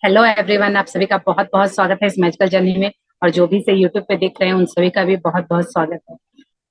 Hello everyone, आप सभी का बहुत बहुत स्वागत है इस मैजिकल जर्नी में। और जो भी से यूट्यूब पे देख रहे हैं उन सभी का भी बहुत बहुत स्वागत है।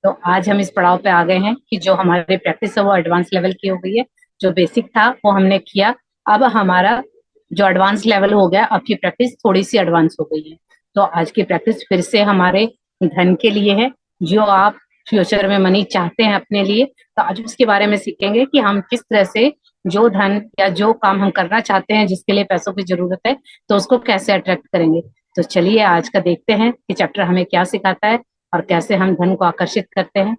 तो आज हम इस पड़ाव पे आ गए हैं कि जो हमारी प्रैक्टिस है वो एडवांस लेवल की हो गई है। जो बेसिक था वो हमने किया। अब हमारा जो एडवांस लेवल हो गया, अब की प्रैक्टिस थोड़ी सी एडवांस हो गई है। तो आज की प्रैक्टिस फिर से हमारे धन के लिए है। जो आप फ्यूचर में मनी चाहते हैं अपने लिए, तो आज उसके बारे में सीखेंगे कि हम किस तरह से जो धन या जो काम हम करना चाहते हैं जिसके लिए पैसों की जरूरत है, तो उसको कैसे अट्रैक्ट करेंगे। तो चलिए आज का देखते हैं कि चैप्टर हमें क्या सिखाता है और कैसे हम धन को आकर्षित करते हैं।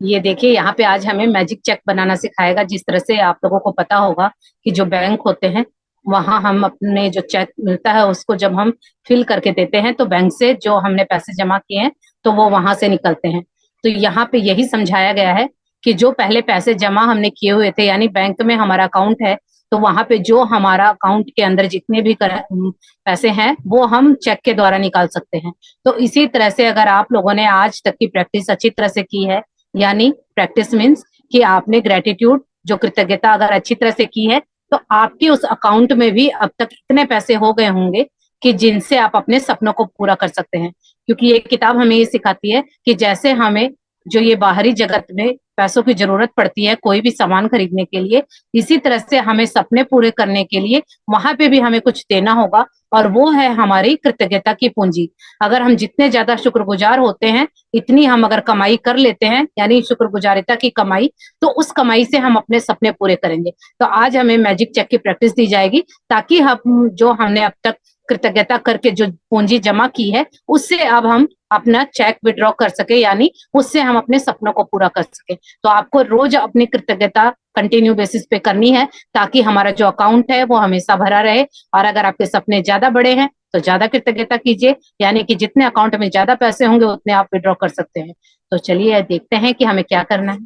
ये देखिए, यहाँ पे आज हमें मैजिक चेक बनाना सिखाएगा। जिस तरह से आप लोगों को पता होगा कि जो बैंक होते हैं वहां हम अपने जो चेक मिलता है उसको जब हम फिल करके देते हैं तो बैंक से जो हमने पैसे जमा किए हैं तो वो वहां से निकलते हैं। तो यहाँ पे यही समझाया गया है कि जो पहले पैसे जमा हमने किए हुए थे, यानी बैंक में हमारा अकाउंट है, तो वहां पे जो हमारा अकाउंट के अंदर जितने भी पैसे हैं वो हम चेक के द्वारा निकाल सकते हैं। तो इसी तरह से अगर आप लोगों ने आज तक की प्रैक्टिस अच्छी तरह से की है, यानी प्रैक्टिस मीन्स कि आपने ग्रेटिट्यूड जो कृतज्ञता अगर अच्छी तरह से की है, तो आपके उस अकाउंट में भी अब तक इतने पैसे हो गए होंगे कि जिनसे आप अपने सपनों को पूरा कर सकते हैं। क्योंकि ये किताब हमें ये सिखाती है कि जैसे हमें जो ये बाहरी जगत में पैसों की जरूरत पड़ती है कोई भी सामान खरीदने के लिए, इसी तरह से हमें सपने पूरे करने के लिए वहां पे भी हमें कुछ देना होगा, और वो है हमारी कृतज्ञता की पूंजी। अगर हम जितने ज्यादा शुक्रगुजार होते हैं, इतनी हम अगर कमाई कर लेते हैं, यानी शुक्रगुजारिता की कमाई, तो उस कमाई से हम अपने सपने पूरे करेंगे। तो आज हमें मैजिक चेक की प्रैक्टिस दी जाएगी ताकि हम जो हमने अब तक कृतज्ञता करके जो पूंजी जमा की है उससे अब हम अपना चेक विड्रॉ कर सके, यानी उससे हम अपने सपनों को पूरा कर सके। तो आपको रोज अपनी कृतज्ञता कंटिन्यू बेसिस पे करनी है ताकि हमारा जो अकाउंट है वो हमेशा भरा रहे। और अगर आपके सपने ज्यादा बड़े हैं तो ज्यादा कृतज्ञता कीजिए, यानी कि जितने अकाउंट में ज्यादा पैसे होंगे उतने आप विड्रॉ कर सकते हैं। तो चलिए देखते हैं कि हमें क्या करना है।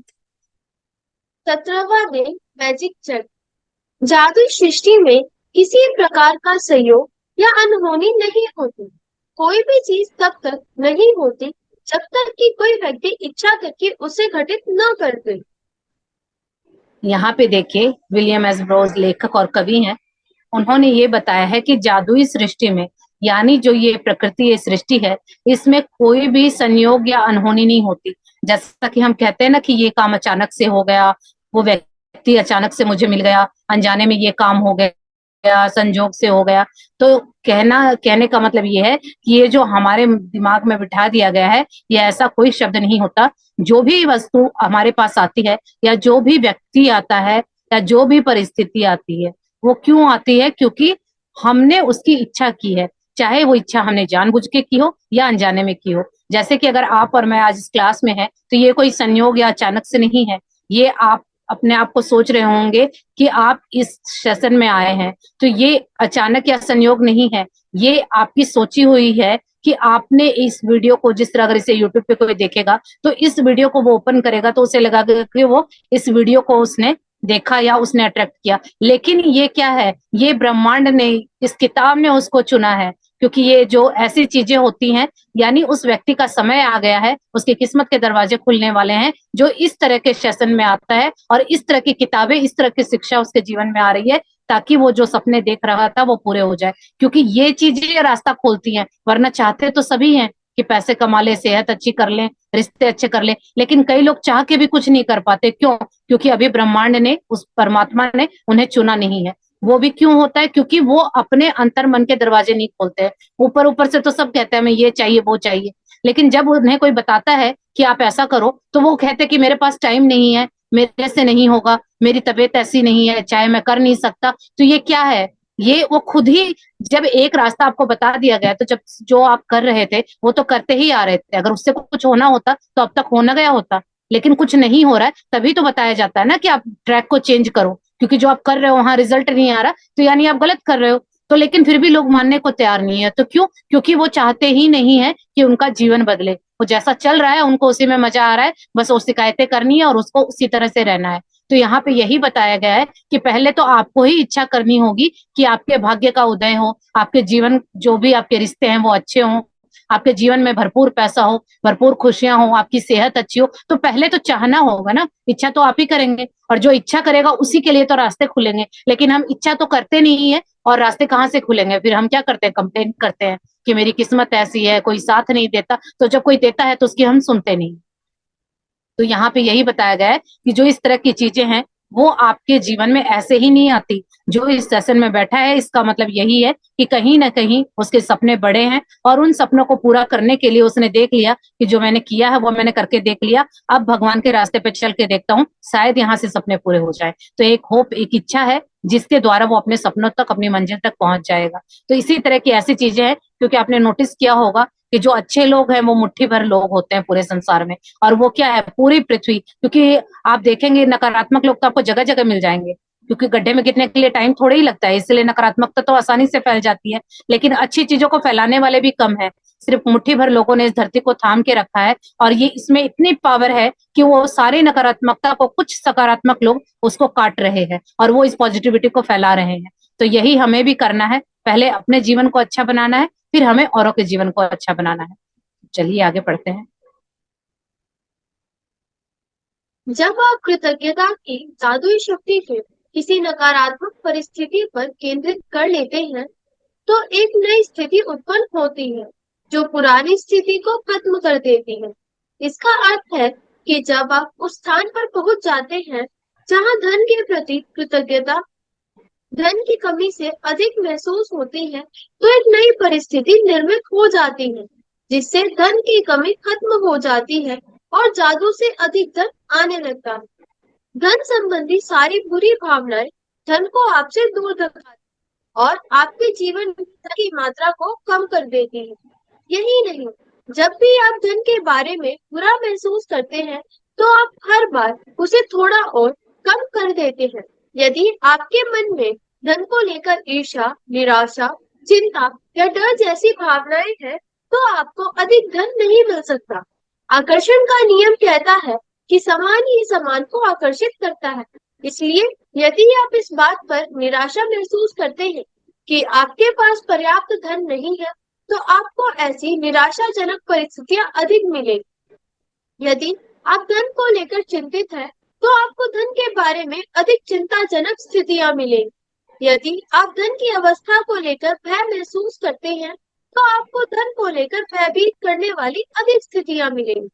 17वां दिन मैजिक चेक। जादुई सृष्टि में किसी प्रकार का सहयोग या अनहोनी नहीं होती। कोई भी चीज तब तक नहीं होती जब तक कि कोई व्यक्ति इच्छा करके उसे घटित न कर दे। यहाँ पे देखिए, विलियम एस ब्रोज लेखक और कवि हैं। उन्होंने ये बताया है कि जादुई सृष्टि में, यानी जो ये प्रकृति ये सृष्टि है, इसमें कोई भी संयोग या अनहोनी नहीं होती। जैसा कि हम कहते हैं ना कि ये काम अचानक से हो गया, वो व्यक्ति अचानक से मुझे मिल गया, अनजाने में ये काम हो गया, संजोग से हो गया। तो कहने का मतलब ये है कि ये जो हमारे दिमाग में बिठा दिया गया है, ये ऐसा कोई शब्द नहीं होता। जो भी वस्तु हमारे पास आती है या जो भी व्यक्ति आता है या जो भी परिस्थिति आती है, वो क्यों आती है? क्योंकि हमने उसकी इच्छा की है। चाहे वो इच्छा हमने जानबूझ के की हो या अनजाने में की हो। जैसे कि अगर आप और मैं आज इस क्लास में हैं, तो ये कोई संयोग या अचानक से नहीं है। ये आप अपने आप को सोच रहे होंगे कि आप इस सेशन में आए हैं, तो ये अचानक या संयोग नहीं है। ये आपकी सोची हुई है कि आपने इस वीडियो को, जिस तरह अगर इसे यूट्यूब पे कोई देखेगा तो इस वीडियो को वो ओपन करेगा तो उसे लगा कि वो इस वीडियो को उसने देखा या उसने अट्रैक्ट किया। लेकिन ये क्या है? ये ब्रह्मांड ने, इस किताब ने उसको चुना है। क्योंकि ये जो ऐसी चीजें होती हैं, यानी उस व्यक्ति का समय आ गया है, उसकी किस्मत के दरवाजे खुलने वाले हैं, जो इस तरह के सेशन में आता है और इस तरह की किताबें, इस तरह की शिक्षा उसके जीवन में आ रही है, ताकि वो जो सपने देख रहा था वो पूरे हो जाए। क्योंकि ये चीजें रास्ता खोलती हैं, वरना चाहते तो सभी हैं कि पैसे कमा ले, सेहत अच्छी कर लें, रिश्ते अच्छे कर लें, लेकिन कई लोग चाह के भी कुछ नहीं कर पाते। क्यों? क्योंकि अभी ब्रह्मांड ने, उस परमात्मा ने उन्हें चुना नहीं है। वो भी क्यों होता है? क्योंकि वो अपने अंतर मन के दरवाजे नहीं खोलते हैं। ऊपर ऊपर से तो सब कहते हैं हमें ये चाहिए वो चाहिए, लेकिन जब उन्हें कोई बताता है कि आप ऐसा करो, तो वो कहते हैं कि मेरे पास टाइम नहीं है, मेरे से नहीं होगा, मेरी तबीयत ऐसी नहीं है, चाहे मैं कर नहीं सकता। तो ये क्या है? ये वो खुद ही, जब एक रास्ता आपको बता दिया गया तो जब जो आप कर रहे थे वो तो करते ही आ रहे थे। अगर उससे कुछ होना होता तो अब तक होना गया होता, लेकिन कुछ नहीं हो रहा है तभी तो बताया जाता है ना कि आप ट्रैक को चेंज करो। क्योंकि जो आप कर रहे हो वहां रिजल्ट नहीं आ रहा, तो यानी आप गलत कर रहे हो। तो लेकिन फिर भी लोग मानने को तैयार नहीं है। तो क्यों? क्योंकि वो चाहते ही नहीं है कि उनका जीवन बदले। वो जैसा चल रहा है उनको उसी में मजा आ रहा है, बस वो शिकायतें करनी है और उसको उसी तरह से रहना है। तो यहाँ पे यही बताया गया है कि पहले तो आपको ही इच्छा करनी होगी कि आपके भाग्य का उदय हो, आपके जीवन जो भी आपके रिश्ते हैं वो अच्छे हों, आपके जीवन में भरपूर पैसा हो, भरपूर खुशियां हो, आपकी सेहत अच्छी हो, तो पहले तो चाहना होगा ना, इच्छा तो आप ही करेंगे, और जो इच्छा करेगा उसी के लिए तो रास्ते खुलेंगे। लेकिन हम इच्छा तो करते नहीं है, और रास्ते कहाँ से खुलेंगे? फिर हम क्या करते हैं, कंप्लेन करते हैं कि मेरी किस्मत ऐसी है, कोई साथ नहीं देता। तो जब कोई देता है तो उसकी हम सुनते नहीं। तो यहाँ पे यही बताया गया है कि जो इस तरह की चीजें हैं वो आपके जीवन में ऐसे ही नहीं आती। जो इस सेशन में बैठा है इसका मतलब यही है कि कहीं ना कहीं उसके सपने बड़े हैं, और उन सपनों को पूरा करने के लिए उसने देख लिया कि जो मैंने किया है वो मैंने करके देख लिया, अब भगवान के रास्ते पे चल के देखता हूँ, शायद यहाँ से सपने पूरे हो जाए। तो एक होप, एक इच्छा है जिसके द्वारा वो अपने सपनों तक, अपनी मंजिल तक पहुंच जाएगा। तो इसी तरह की ऐसी चीजें हैं, क्योंकि आपने नोटिस किया होगा कि जो अच्छे लोग हैं वो मुट्ठी भर लोग होते हैं पूरे संसार में, और वो क्या है, पूरी पृथ्वी। क्योंकि आप देखेंगे नकारात्मक लोग तो आपको जगह जगह मिल जाएंगे, क्योंकि गड्ढे में गिरने के लिए टाइम थोड़ा ही लगता है, इसलिए नकारात्मकता तो आसानी से फैल जाती है। लेकिन अच्छी चीजों को फैलाने वाले भी कम है, सिर्फ मुट्ठी भर लोगों ने इस धरती को थाम के रखा है। और ये इसमें इतनी पावर है कि वो सारी नकारात्मकता को कुछ सकारात्मक लोग उसको काट रहे हैं, और वो इस पॉजिटिविटी को फैला रहे हैं। तो यही हमें भी करना है, पहले अपने जीवन को अच्छा बनाना है, फिर हमें औरों के जीवन को अच्छा बनाना है। चलिए आगे पढ़ते हैं। जब आप कृतज्ञता की जादुई शक्ति को किसी नकारात्मक परिस्थिति पर केंद्रित कर लेते हैं, तो एक नई स्थिति उत्पन्न होती है जो पुरानी स्थिति को खत्म कर देती है। इसका अर्थ है कि जब आप उस स्थान पर पहुंच जाते हैं जहां धन के प्रति कृतज्ञता धन की कमी से अधिक महसूस होती है, तो एक नई परिस्थिति निर्मित हो जाती है जिससे धन की कमी खत्म हो जाती है और जादू से अधिक धन आने लगता है। धन संबंधी सारी बुरी भावनाएं धन को आपसे दूर रखती और आपके जीवन में धन की मात्रा को कम कर देती है। यही नहीं, जब भी आप धन के बारे में बुरा महसूस करते हैं, तो आप हर बार उसे थोड़ा और कम कर देते हैं। यदि आपके मन में धन को लेकर ईर्ष्या, निराशा, चिंता या डर जैसी भावनाएं हैं, तो आपको अधिक धन नहीं मिल सकता। आकर्षण का नियम कहता है कि समान ही समान को आकर्षित करता है। इसलिए यदि आप इस बात पर निराशा महसूस करते हैं कि आपके पास पर्याप्त धन नहीं है, तो आपको ऐसी निराशाजनक परिस्थितियां अधिक मिलेगी। यदि आप धन को लेकर चिंतित हैं, तो आपको धन के बारे में अधिक चिंताजनक स्थितियां मिलेंगी। यदि आप धन की अवस्था को लेकर भय महसूस करते हैं, तो आपको धन को लेकर भयभीत करने वाली अधिक स्थितियां मिलेंगी।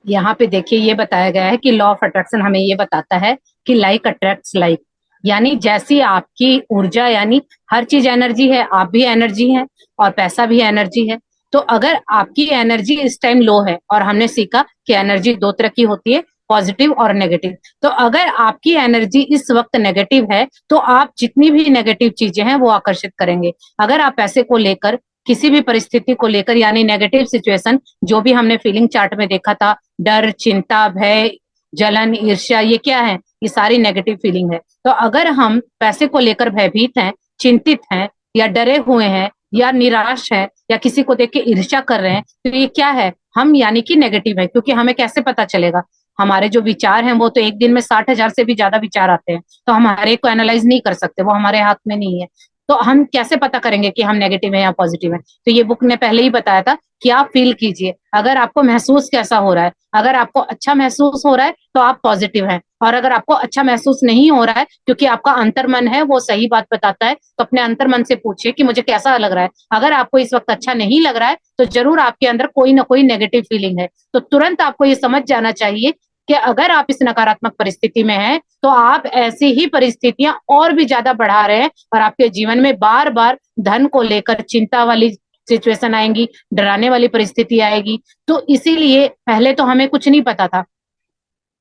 यहाँ पे देखिए ये बताया गया है कि लॉ ऑफ अट्रैक्शन हमें ये बताता है कि लाइक अट्रैक्ट्स लाइक, यानी जैसी आपकी ऊर्जा, यानी हर चीज एनर्जी है, आप भी एनर्जी हैं और पैसा भी एनर्जी है। तो अगर आपकी एनर्जी इस टाइम लो है, और हमने सीखा कि एनर्जी दो तरह की होती है, पॉजिटिव और नेगेटिव। तो अगर आपकी एनर्जी इस वक्त नेगेटिव है, तो आप जितनी भी नेगेटिव चीजें हैं वो आकर्षित करेंगे। अगर आप पैसे को लेकर, किसी भी परिस्थिति को लेकर, यानी नेगेटिव सिचुएशन, जो भी हमने फीलिंग चार्ट में देखा था, डर, चिंता, भय, जलन, ईर्ष्या, ये क्या है? ये सारी नेगेटिव फीलिंग है। तो अगर हम पैसे को लेकर भयभीत हैं, चिंतित हैं, या डरे हुए हैं, या निराश है, या किसी को देख के ईर्ष्या कर रहे हैं, तो ये क्या है? हम यानी कि नेगेटिव है। क्योंकि हमें कैसे पता चलेगा? हमारे जो विचार हैं वो तो एक दिन में 60,000 से भी ज्यादा विचार आते हैं, तो हम हर एक को एनालाइज नहीं कर सकते, वो हमारे हाथ में नहीं है। तो हम कैसे पता करेंगे कि हम नेगेटिव है या पॉजिटिव है? तो ये बुक ने पहले ही बताया था कि आप फील कीजिए, अगर आपको महसूस कैसा हो रहा है। अगर आपको अच्छा महसूस हो रहा है तो आप पॉजिटिव हैं, और अगर आपको अच्छा महसूस नहीं हो रहा है, क्योंकि आपका अंतर्मन है वो सही बात बताता है, तो अपने अंतर्मन से पूछिए कि मुझे कैसा लग रहा है। अगर आपको इस वक्त अच्छा नहीं लग रहा है, तो जरूर आपके अंदर कोई ना कोई नेगेटिव फीलिंग है। तो तुरंत आपको ये समझ जाना चाहिए कि अगर आप इस नकारात्मक परिस्थिति में हैं, तो आप ऐसी ही परिस्थितियां और भी ज्यादा बढ़ा रहे हैं, और आपके जीवन में बार बार धन को लेकर चिंता वाली सिचुएशन आएंगी, डराने वाली परिस्थिति आएगी। तो इसीलिए पहले तो हमें कुछ नहीं पता था,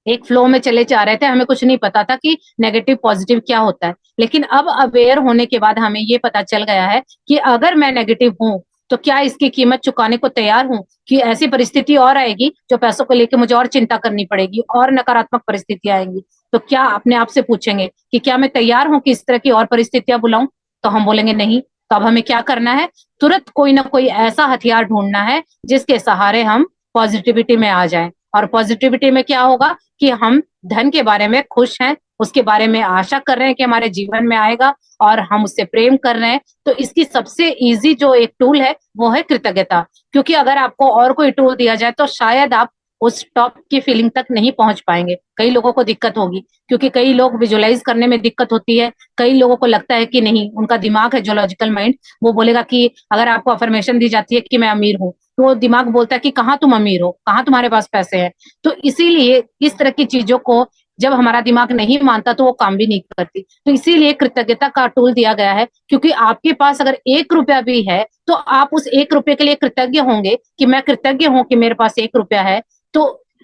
एक फ्लो में चले जा रहे थे, हमें कुछ नहीं पता था कि नेगेटिव पॉजिटिव क्या होता है। लेकिन अब अवेयर होने के बाद हमें ये पता चल गया है कि अगर मैं नेगेटिव हूं, तो क्या इसकी कीमत चुकाने को तैयार हूं, कि ऐसी परिस्थिति और आएगी जो पैसों को लेकर मुझे और चिंता करनी पड़ेगी, और नकारात्मक परिस्थितियां आएंगी। तो क्या अपने आप से पूछेंगे कि क्या मैं तैयार हूं कि इस तरह की और परिस्थितियां बुलाऊं? तो हम बोलेंगे नहीं। तो अब हमें क्या करना है? तुरंत कोई ना कोई ऐसा हथियार ढूंढना है जिसके सहारे हम पॉजिटिविटी में आ जाएं। और पॉजिटिविटी में क्या होगा कि हम धन के बारे में खुश हैं, उसके बारे में आशा कर रहे हैं कि हमारे जीवन में आएगा और हम उससे प्रेम कर रहे हैं, तो इसकी सबसे इजी जो एक टूल है वो है कृतज्ञता। क्योंकि अगर आपको और कोई टूल दिया जाए तो शायद आप उस टॉप की फीलिंग तक नहीं पहुंच पाएंगे। कई लोगों को दिक्कत होगी, क्योंकि कई लोग विजुअलाइज करने में दिक्कत होती है। कई लोगों को लगता है कि नहीं, उनका दिमाग है, जोलॉजिकल माइंड, वो बोलेगा कि अगर आपको अफर्मेशन दी जाती है कि मैं अमीर हूँ, तो वो दिमाग बोलता है कि कहाँ तुम अमीर हो, कहाँ तुम्हारे पास पैसे हैं। तो इसीलिए इस तरह की चीजों को जब हमारा दिमाग नहीं मानता तो वो काम भी नहीं करती। तो इसीलिए कृतज्ञता का टूल दिया गया है, क्योंकि आपके पास अगर 1 रुपया भी है तो आप उस 1 रुपये के लिए कृतज्ञ होंगे कि मैं कृतज्ञ हूं कि मेरे पास 1 रुपया है। तो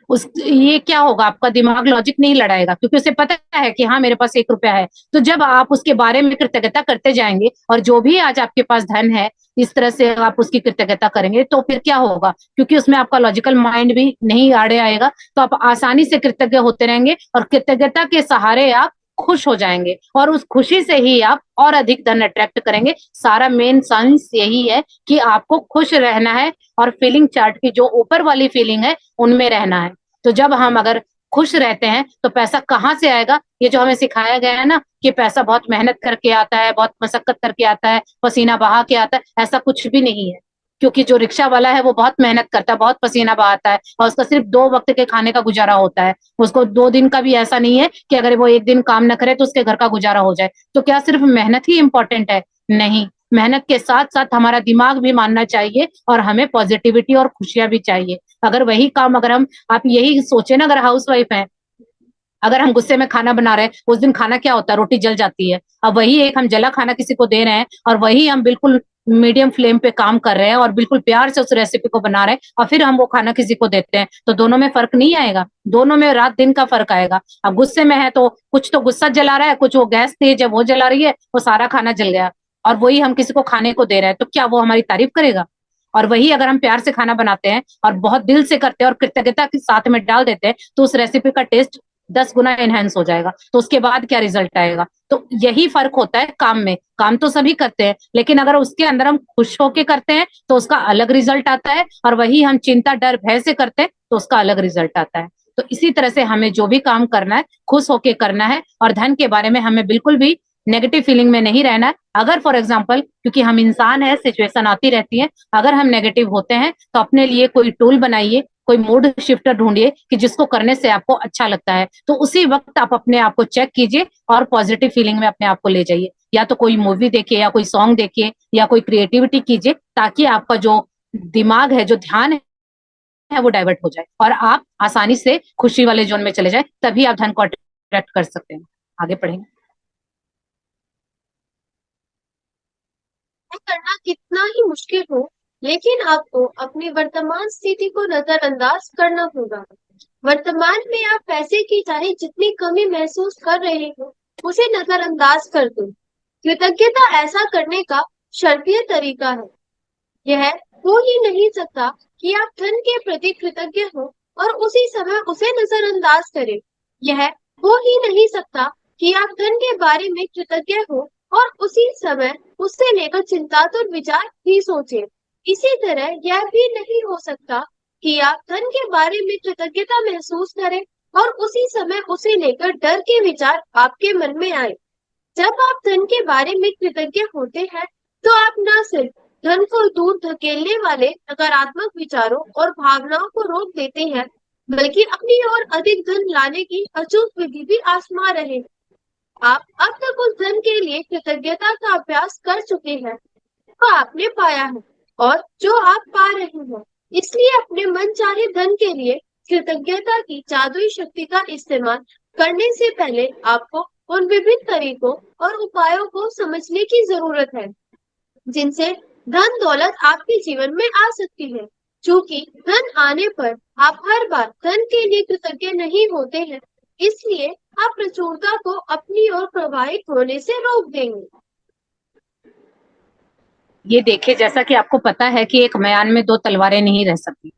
उस ये क्या होगा, आपका दिमाग लॉजिक नहीं लड़ाएगा, क्योंकि उसे पता है कि हाँ मेरे पास 1 रुपया है। तो जब आप उसके बारे में कृतज्ञता करते जाएंगे और जो भी आज आपके पास धन है इस तरह से आप उसकी कृतज्ञता करेंगे, तो फिर क्या होगा, क्योंकि उसमें आपका लॉजिकल माइंड भी नहीं आड़े आएगा, तो आप आसानी से कृतज्ञ होते रहेंगे और कृतज्ञता के सहारे आप खुश हो जाएंगे और उस खुशी से ही आप और अधिक धन अट्रैक्ट करेंगे। सारा मेन साइंस यही है कि आपको खुश रहना है और फीलिंग चार्ट की जो ऊपर वाली फीलिंग है उनमें रहना है। तो जब हम अगर खुश रहते हैं तो पैसा कहाँ से आएगा, ये जो हमें सिखाया गया है ना कि पैसा बहुत मेहनत करके आता है, बहुत मशक्कत करके आता है, पसीना बहा के आता है, ऐसा कुछ भी नहीं है। क्योंकि जो रिक्शा वाला है वो बहुत मेहनत करता है, बहुत पसीना बहाता है और उसका सिर्फ 2 वक्त के खाने का गुजारा होता है। उसको 2 दिन का भी ऐसा नहीं है कि अगर वो एक दिन काम न करे तो उसके घर का गुजारा हो जाए। तो क्या सिर्फ मेहनत ही इंपॉर्टेंट है? नहीं, मेहनत के साथ साथ हमारा दिमाग भी मानना चाहिए और हमें पॉजिटिविटी और खुशियां भी चाहिए। अगर वही काम अगर हम आप यही सोचे ना, अगर हाउस वाइफ है, अगर हम गुस्से में खाना बना रहे हैं, उस दिन खाना क्या होता है, रोटी जल जाती है। अब वही एक हम जला खाना किसी को दे रहे हैं और वही हम बिल्कुल मीडियम फ्लेम पे काम कर रहे हैं और बिल्कुल प्यार से उस रेसिपी को बना रहे हैं और फिर हम वो खाना किसी को देते हैं, तो दोनों में फर्क नहीं आएगा? दोनों में रात दिन का फर्क आएगा। अब गुस्से में है तो कुछ तो गुस्सा जला रहा है, कुछ वो गैस तेज है वो जला रही है, वो सारा खाना जल गया और वही हम किसी को खाने को दे रहे हैं, तो क्या वो हमारी तारीफ करेगा? और वही अगर हम प्यार से खाना बनाते हैं और बहुत दिल से करते हैं और कृतज्ञता के साथ में डाल देते हैं, तो उस रेसिपी का टेस्ट 10 गुना एनहेंस हो जाएगा। तो उसके बाद क्या रिजल्ट आएगा? तो यही फर्क होता है काम में। काम तो सभी करते हैं, लेकिन अगर उसके अंदर हम खुश होके करते हैं तो उसका अलग रिजल्ट आता है, और वही हम चिंता डर भय से करते हैं तो उसका अलग रिजल्ट आता है। तो इसी तरह से हमें जो भी काम करना है खुश होके करना है, और धन के बारे में हमें बिल्कुल भी नेगेटिव फीलिंग में नहीं रहना है। अगर फॉर एग्जाम्पल, क्योंकि हम इंसान है, सिचुएशन आती रहती है, अगर हम नेगेटिव होते हैं तो अपने लिए कोई टूल बनाइए, कोई मूड शिफ्टर ढूंढिए कि जिसको करने से आपको अच्छा लगता है। तो उसी वक्त आप अपने आप को चेक कीजिए और पॉजिटिव फीलिंग में अपने आप को ले जाइए। या तो कोई मूवी देखिए, या कोई सॉन्ग देखिए, या कोई क्रिएटिविटी कीजिए, ताकि आपका जो दिमाग है, जो ध्यान है, वो डाइवर्ट हो जाए और आप आसानी से खुशी वाले जोन में चले जाए। तभी आप धन को अट्रैक्ट कर सकते हैं। आगे पढ़ेंगे। करना कितना ही मुश्किल हो, लेकिन आपको अपनी वर्तमान स्थिति को नजरअंदाज करना होगा। वर्तमान में आप पैसे की चाहे जितनी कमी महसूस कर रहे हो, उसे नजरअंदाज कर दो। कृतज्ञता ऐसा करने का शास्त्रीय तरीका है। यह हो ही नहीं सकता कि आप धन के प्रति कृतज्ञ हो और उसी समय उसे नजरअंदाज करें। यह हो ही नहीं सकता कि आप धन के बारे में कृतज्ञ हो और उसी समय उससे लेकर चिंतातुर विचार ही सोचें। इसी तरह यह भी नहीं हो सकता कि आप धन के बारे में कृतज्ञता महसूस करें और उसी समय उसे लेकर डर के विचार आपके मन में आए। जब आप धन के बारे में कृतज्ञ होते हैं, तो आप न सिर्फ धन को दूर धकेलने वाले नकारात्मक विचारों और भावनाओं को रोक देते हैं, बल्कि अपनी ओर अधिक धन लाने की अचूक विधि भी आजमा रहे हैं। आप अब तक उस धन के लिए कृतज्ञता का अभ्यास कर चुके हैं, तो आपने पाया है और जो आप पा रहे हैं। इसलिए अपने मन चाहे धन के लिए कृतज्ञता की जादुई शक्ति का इस्तेमाल करने से पहले आपको उन विभिन्न तरीकों और उपायों को समझने की जरूरत है, जिनसे धन दौलत आपके जीवन में आ सकती है। क्योंकि धन आने पर आप हर बार धन के लिए कृतज्ञ नहीं होते हैं, इसलिए आप प्रचुरता को अपनी ओर प्रवाहित होने से रोक देंगे। ये देखिए, जैसा कि आपको पता है कि एक म्यान में 2 तलवारें नहीं रह सकती,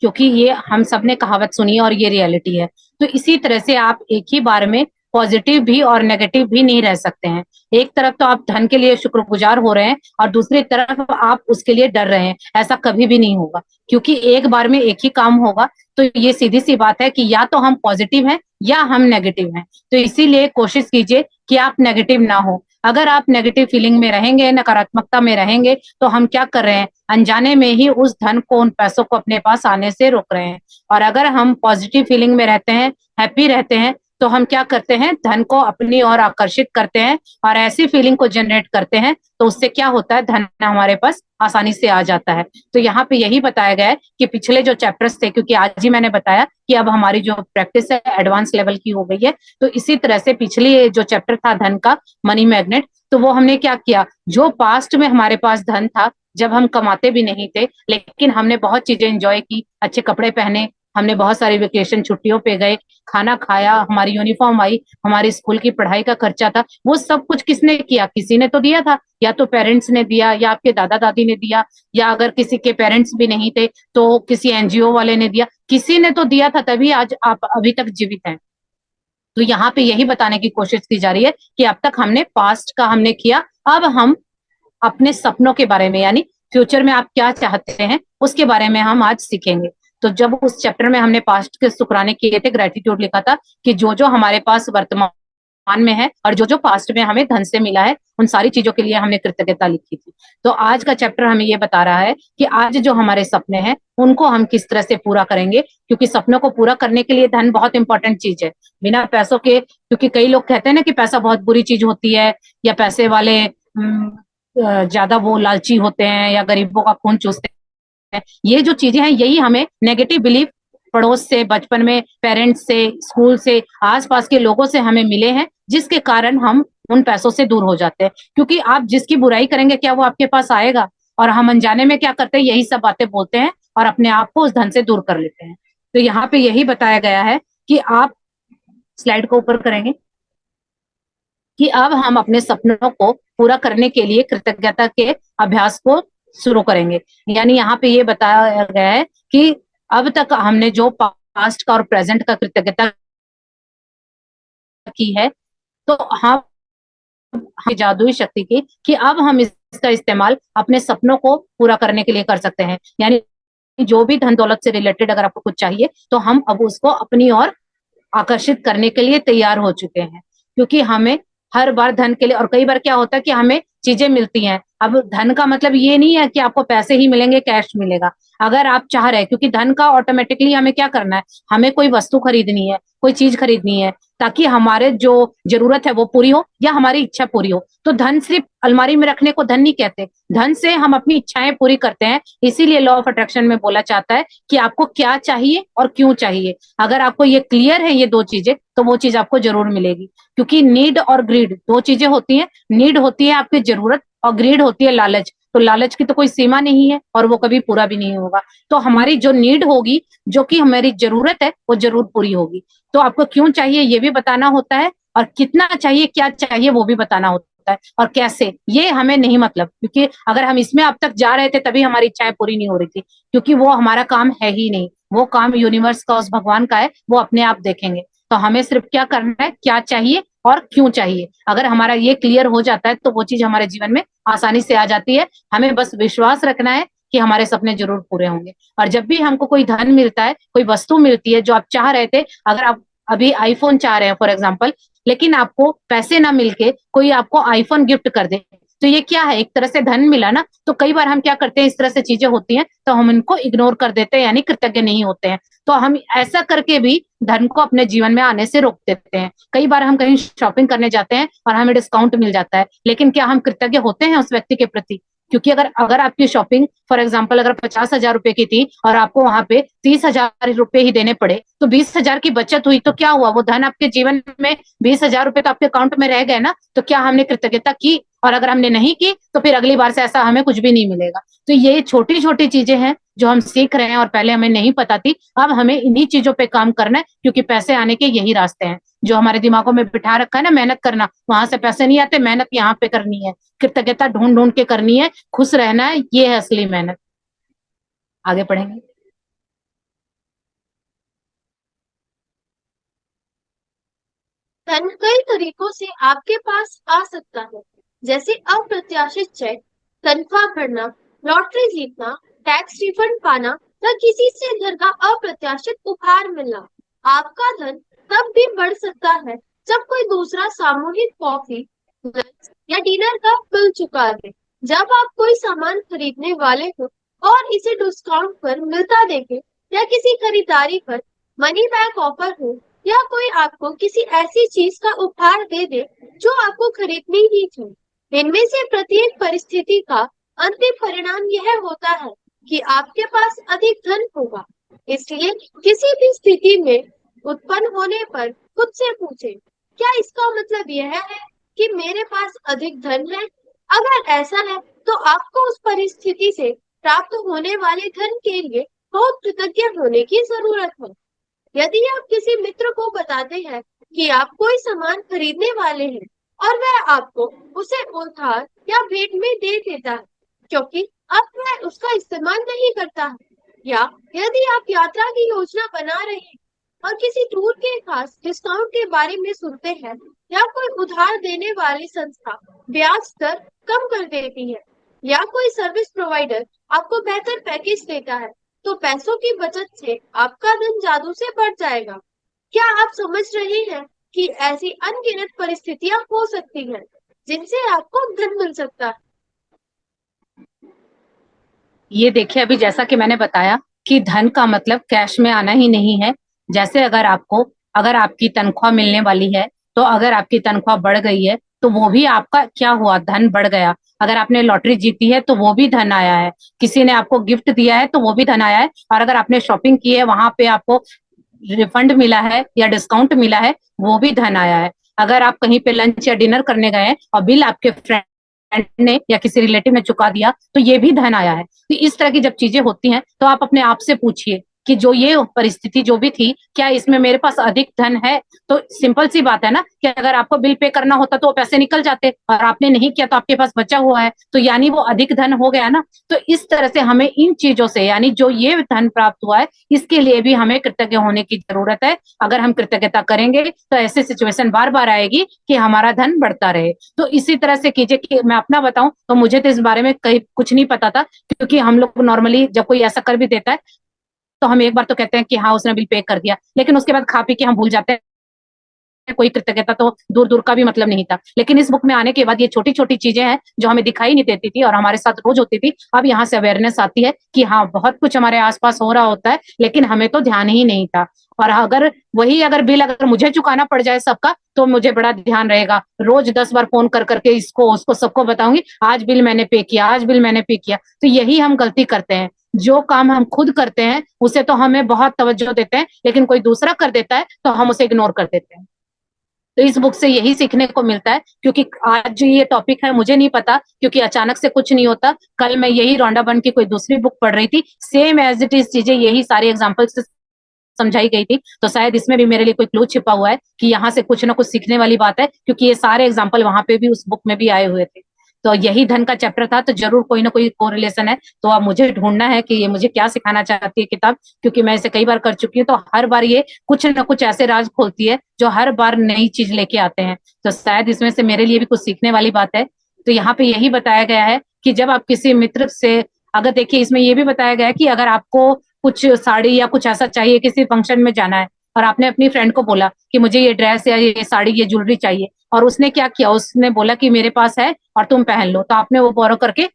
क्योंकि ये हम सब ने कहावत सुनी है और ये रियलिटी है। तो इसी तरह से आप एक ही बार में पॉजिटिव भी और नेगेटिव भी नहीं रह सकते हैं। एक तरफ तो आप धन के लिए शुक्रगुजार हो रहे हैं और दूसरी तरफ आप उसके लिए डर रहे हैं, ऐसा कभी भी नहीं होगा, क्योंकि एक बार में एक ही काम होगा। तो ये सीधी सी बात है कि या तो हम पॉजिटिव हैं या हम नेगेटिव हैं। तो इसीलिए कोशिश कीजिए कि आप नेगेटिव ना हो। अगर आप नेगेटिव फीलिंग में रहेंगे, नकारात्मकता में रहेंगे, तो हम क्या कर रहे हैं, अनजाने में ही उस धन को, उन पैसों को अपने पास आने से रोक रहे हैं। और अगर हम पॉजिटिव फीलिंग में रहते हैं, हैप्पी रहते हैं, तो हम क्या करते हैं, धन को अपनी ओर आकर्षित करते हैं और ऐसी फीलिंग को जनरेट करते हैं। तो उससे क्या होता है, धन हमारे पास आसानी से आ जाता है। तो यहाँ पे यही बताया गया है कि पिछले जो चैप्टर्स थे, क्योंकि आज ही मैंने बताया कि अब हमारी जो प्रैक्टिस है एडवांस लेवल की हो गई है, तो इसी तरह से पिछली जो चैप्टर था धन का, मनी मैग्नेट, तो वो हमने क्या किया, जो पास्ट में हमारे पास धन था, जब हम कमाते भी नहीं थे, लेकिन हमने बहुत चीजें एंजॉय की, अच्छे कपड़े पहने, हमने बहुत सारी वेकेशन छुट्टियों पे गए, खाना खाया, हमारी यूनिफॉर्म आई, हमारी स्कूल की पढ़ाई का खर्चा था, वो सब कुछ किसने किया, किसी ने तो दिया था। या तो पेरेंट्स ने दिया, या आपके दादा दादी ने दिया, या अगर किसी के पेरेंट्स भी नहीं थे तो किसी एनजीओ वाले ने दिया, किसी ने तो दिया था, तभी आज आप अभी तक जीवित हैं। तो यहाँ पे यही बताने की कोशिश की जा रही है कि अब तक हमने पास्ट का हमने किया, अब हम अपने सपनों के बारे में, यानी फ्यूचर में आप क्या चाहते हैं उसके बारे में हम आज सीखेंगे। तो जब उस चैप्टर में हमने पास्ट के शुक्राने किए थे, ग्रेटिट्यूड लिखा था कि जो जो हमारे पास वर्तमान में है और जो जो पास्ट में हमें धन से मिला है, उन सारी चीजों के लिए हमने कृतज्ञता लिखी थी। तो आज का चैप्टर हमें ये बता रहा है कि आज जो हमारे सपने हैं उनको हम किस तरह से पूरा करेंगे, क्योंकि सपनों को पूरा करने के लिए धन बहुत इंपॉर्टेंट चीज है। बिना पैसों के, क्योंकि कई लोग कहते हैं ना कि पैसा बहुत बुरी चीज होती है, या पैसे वाले ज्यादा वो लालची होते हैं, या गरीबों का खून चूसते हैं। ये जो चीजें हैं यही हमें नेगेटिव बिलीफ पड़ोस से, बचपन में पेरेंट्स से, स्कूल से, आसपास के लोगों से हमें मिले हैं, जिसके कारण हम उन पैसों से दूर हो जाते हैं। क्योंकि आप जिसकी बुराई करेंगे क्या वो आपके पास आएगा? और हम अनजाने में क्या करते हैं, यही सब बातें बोलते हैं और अपने आप को उस धन से दूर कर लेते हैं। तो यहाँ पे यही बताया गया है कि आप स्लाइड को ऊपर करेंगे कि अब हम अपने सपनों को पूरा करने के लिए कृतज्ञता के अभ्यास को शुरू करेंगे। यानी यहाँ पे ये बताया गया है कि अब तक हमने जो पास्ट का और प्रेजेंट का कृतज्ञता की है, तो हम जादुई शक्ति की कि अब हम इसका इस्तेमाल अपने सपनों को पूरा करने के लिए कर सकते हैं। यानी जो भी धन दौलत से रिलेटेड अगर आपको कुछ चाहिए, तो हम अब उसको अपनी ओर आकर्षित करने के लिए तैयार हो चुके हैं। क्योंकि हमें हर बार धन के लिए, और कई बार क्या होता है कि हमें चीजें मिलती हैं। अब धन का मतलब ये नहीं है कि आपको पैसे ही मिलेंगे, कैश मिलेगा। अगर आप चाह रहे हैं, क्योंकि धन का ऑटोमेटिकली हमें क्या करना है, हमें कोई वस्तु खरीदनी है, कोई चीज खरीदनी है, ताकि हमारे जो जरूरत है वो पूरी हो या हमारी इच्छा पूरी हो। तो धन सिर्फ अलमारी में रखने को धन नहीं कहते, धन से हम अपनी इच्छाएं पूरी करते हैं। इसीलिए लॉ ऑफ अट्रैक्शन में बोला चाहता है कि आपको क्या चाहिए और क्यों चाहिए। अगर आपको ये क्लियर है, ये दो चीजें, तो वो चीज आपको जरूर मिलेगी। क्योंकि नीड और ग्रीड दो चीजें होती हैं। नीड होती है आपकी जरूरत, और ग्रीड होती है लालच। तो लालच की तो कोई सीमा नहीं है और वो कभी पूरा भी नहीं होगा। तो हमारी जो नीड होगी, जो कि हमारी जरूरत है, वो जरूर पूरी होगी। तो आपको क्यों चाहिए ये भी बताना होता है, और कितना चाहिए, क्या चाहिए, वो भी बताना होता है, और कैसे, ये हमें नहीं मतलब। क्योंकि अगर हम इसमें अब तक जा रहे थे तभी हमारी इच्छाएं पूरी नहीं हो रही थी, क्योंकि वो हमारा काम है ही नहीं। वो काम यूनिवर्स का, उस भगवान का है, वो अपने आप देखेंगे। तो हमें सिर्फ क्या करना है, क्या चाहिए और क्यों चाहिए। अगर हमारा ये क्लियर हो जाता है तो वो चीज हमारे जीवन में आसानी से आ जाती है। हमें बस विश्वास रखना है कि हमारे सपने जरूर पूरे होंगे। और जब भी हमको कोई धन मिलता है, कोई वस्तु मिलती है जो आप चाह रहे थे, अगर आप अभी आईफोन चाह रहे हैं फॉर एग्जाम्पल, लेकिन आपको पैसे ना मिलके कोई आपको आईफोन गिफ्ट कर दे, तो ये क्या है, एक तरह से धन मिला ना। तो कई बार हम क्या करते हैं, इस तरह से चीजें होती हैं तो हम इनको इग्नोर कर देते हैं, यानी कृतज्ञ नहीं होते हैं। तो हम ऐसा करके भी धन को अपने जीवन में आने से रोक देते हैं। कई बार हम कहीं शॉपिंग करने जाते हैं और हमें डिस्काउंट मिल जाता है, लेकिन क्या हम कृतज्ञ होते हैं उस व्यक्ति के प्रति? क्योंकि अगर अगर आपकी शॉपिंग फॉर एग्जाम्पल अगर 50,000 रुपए की थी और आपको वहां पे 30,000 रुपए ही देने पड़े, तो 20,000 की बचत हुई, तो क्या हुआ, वो धन आपके जीवन में 20,000 रुपए तो आपके अकाउंट में रह गए ना। तो क्या हमने कृतज्ञता की? और अगर हमने नहीं की तो फिर अगली बार से ऐसा हमें कुछ भी नहीं मिलेगा। तो ये छोटी छोटी चीजें हैं जो हम सीख रहे हैं, और पहले हमें नहीं पता थी। अब हमें इन्हीं चीजों पे काम करना है, क्योंकि पैसे आने के यही रास्ते हैं जो हमारे दिमागों में बिठा रखा है ना, मेहनत करना, वहां से पैसे नहीं आते, मेहनत यहाँ पे करनी है, कृतज्ञता ढूंढ ढूंढ के करनी है, खुश रहना है, ये है असली मेहनत। आगे पढ़ेंगे। धन कई तरीकों से आपके पास आ सकता है, जैसे अप्रत्याशित चेक, तनख्वाह बढ़ना, लॉटरी जीतना, टैक्स रिफंड पाना या किसी से घर का अप्रत्याशित उपहार मिलना। आपका धन तब भी बढ़ सकता है जब कोई दूसरा सामूहिक कॉफी, लंच या डिनर का बिल चुका दे। जब आप कोई सामान खरीदने वाले हो और इसे डिस्काउंट पर मिलता देखे, या किसी खरीदारी पर मनी बैक ऑफर हो, या कोई आपको किसी ऐसी चीज का उपहार दे दे जो आपको खरीदनी ही थी। इनमें से प्रत्येक परिस्थिति का अंतिम परिणाम यह होता है कि आपके पास अधिक धन होगा। इसलिए किसी भी स्थिति में उत्पन्न होने पर खुद से पूछें, क्या इसका मतलब यह है कि मेरे पास अधिक धन है? अगर ऐसा है, तो आपको उस परिस्थिति से प्राप्त होने वाले धन के लिए बहुत कृतज्ञ होने की जरूरत है। यदि आप किसी मित्र को बताते हैं कि आप कोई सामान खरीदने वाले हैं और वह आपको उसे उधार या भेंट में दे देता है क्योंकि अब वह उसका इस्तेमाल नहीं करता है, या यदि आप यात्रा की योजना बना रहे हैं और किसी टूर के खास डिस्काउंट के बारे में सुनते हैं, या कोई उधार देने वाली संस्था ब्याज दर कम कर देती है, या कोई सर्विस प्रोवाइडर आपको बेहतर पैकेज देता है, तो पैसों की बचत से आपका धन जादू से बढ़ जाएगा। क्या आप समझ रहे हैं कि ऐसी अनगिनत परिस्थितियां हो सकती हैं जिनसे आपको धन मिल सकता है? ये देखिए, अभी जैसा कि मैंने बताया कि धन का मतलब कैश में आना ही नहीं है। जैसे अगर आपकी तनख्वाह मिलने वाली है, तो अगर आपकी तनख्वाह बढ़ गई है तो वो भी आपका क्या हुआ, धन बढ़ गया। अगर आपने लॉटरी जीती है तो वो भी धन आया है। किसी ने आपको गिफ्ट दिया है तो वो भी धन आया है। और अगर आपने शॉपिंग की है, वहां पे आपको रिफंड मिला है या डिस्काउंट मिला है, वो भी धन आया है। अगर आप कहीं पे लंच या डिनर करने गए हैं और बिल आपके फ्रेंड ने या किसी रिलेटिव ने चुका दिया, तो ये भी धन आया है। तो इस तरह की जब चीजें होती हैं तो आप अपने आप से पूछिए कि जो ये परिस्थिति जो भी थी, क्या इसमें मेरे पास अधिक धन है? तो सिंपल सी बात है ना कि अगर आपको बिल पे करना होता तो वो पैसे निकल जाते, और आपने नहीं किया तो आपके पास बचा हुआ है, तो यानी वो अधिक धन हो गया ना। तो इस तरह से हमें इन चीजों से, यानी जो ये धन प्राप्त हुआ है, इसके लिए भी हमें कृतज्ञ होने की जरूरत है। अगर हम कृतज्ञता करेंगे तो ऐसी सिचुएशन बार बार आएगी कि हमारा धन बढ़ता रहे। तो इसी तरह से कीजिए। कि मैं अपना बताऊं तो मुझे तो इस बारे में कहीं कुछ नहीं पता था, क्योंकि हम लोग नॉर्मली जब कोई ऐसा कर भी देता है तो हम एक बार तो कहते हैं कि हाँ उसने बिल पे कर दिया, लेकिन उसके बाद खा पी के हम भूल जाते हैं। कोई कृतज्ञता तो दूर दूर का भी मतलब नहीं था। लेकिन इस बुक में आने के बाद ये छोटी छोटी चीजें हैं जो हमें दिखाई नहीं देती थी और हमारे साथ रोज होती थी। अब यहाँ से अवेयरनेस आती है कि हाँ बहुत कुछ हमारे आसपास हो रहा होता है, लेकिन हमें तो ध्यान ही नहीं था। और अगर बिल अगर मुझे चुकाना पड़ जाए सबका, तो मुझे बड़ा ध्यान रहेगा। रोज 10 बार फोन कर करके इसको उसको सबको बताऊंगी, आज बिल मैंने पे किया, आज बिल मैंने पे किया। तो यही हम गलती करते हैं। जो काम हम खुद करते हैं उसे तो हमें बहुत तवज्जो देते हैं, लेकिन कोई दूसरा कर देता है तो हम उसे इग्नोर कर देते हैं। तो इस बुक से यही सीखने को मिलता है। क्योंकि आज जो ये टॉपिक है मुझे नहीं पता, क्योंकि अचानक से कुछ नहीं होता। कल मैं यही रॉन्डा बर्न की कोई दूसरी बुक पढ़ रही थी, सेम एज इट इज चीजें यही सारी एग्जाम्पल से समझाई गई थी। तो शायद इसमें भी मेरे लिए कोई क्लू छिपा हुआ है कि यहाँ से कुछ ना कुछ सीखने वाली बात है, क्योंकि ये सारे एग्जाम्पल वहां पे भी उस बुक में भी आए हुए थे। तो यही धन का चैप्टर था, तो जरूर कोई ना कोई कोरिलेशन है। तो अब मुझे ढूंढना है कि ये मुझे क्या सिखाना चाहती है किताब, क्योंकि मैं इसे कई बार कर चुकी हूँ। तो हर बार ये कुछ ना कुछ ऐसे राज खोलती है जो हर बार नई चीज लेके आते हैं। तो शायद इसमें से मेरे लिए भी कुछ सीखने वाली बात है। तो यहाँ पे यही बताया गया है कि जब आप किसी मित्र से, अगर देखिए इसमें ये भी बताया गया है कि अगर आपको कुछ साड़ी या कुछ ऐसा चाहिए, किसी फंक्शन में जाना है, और आपने अपनी फ्रेंड को बोला कि मुझे ये ड्रेस या ये साड़ी ये ज्वेलरी चाहिए, और उसने क्या किया, उसने बोला कि मेरे पास है और तुम पहन लो, तो आपने वो बोरो करके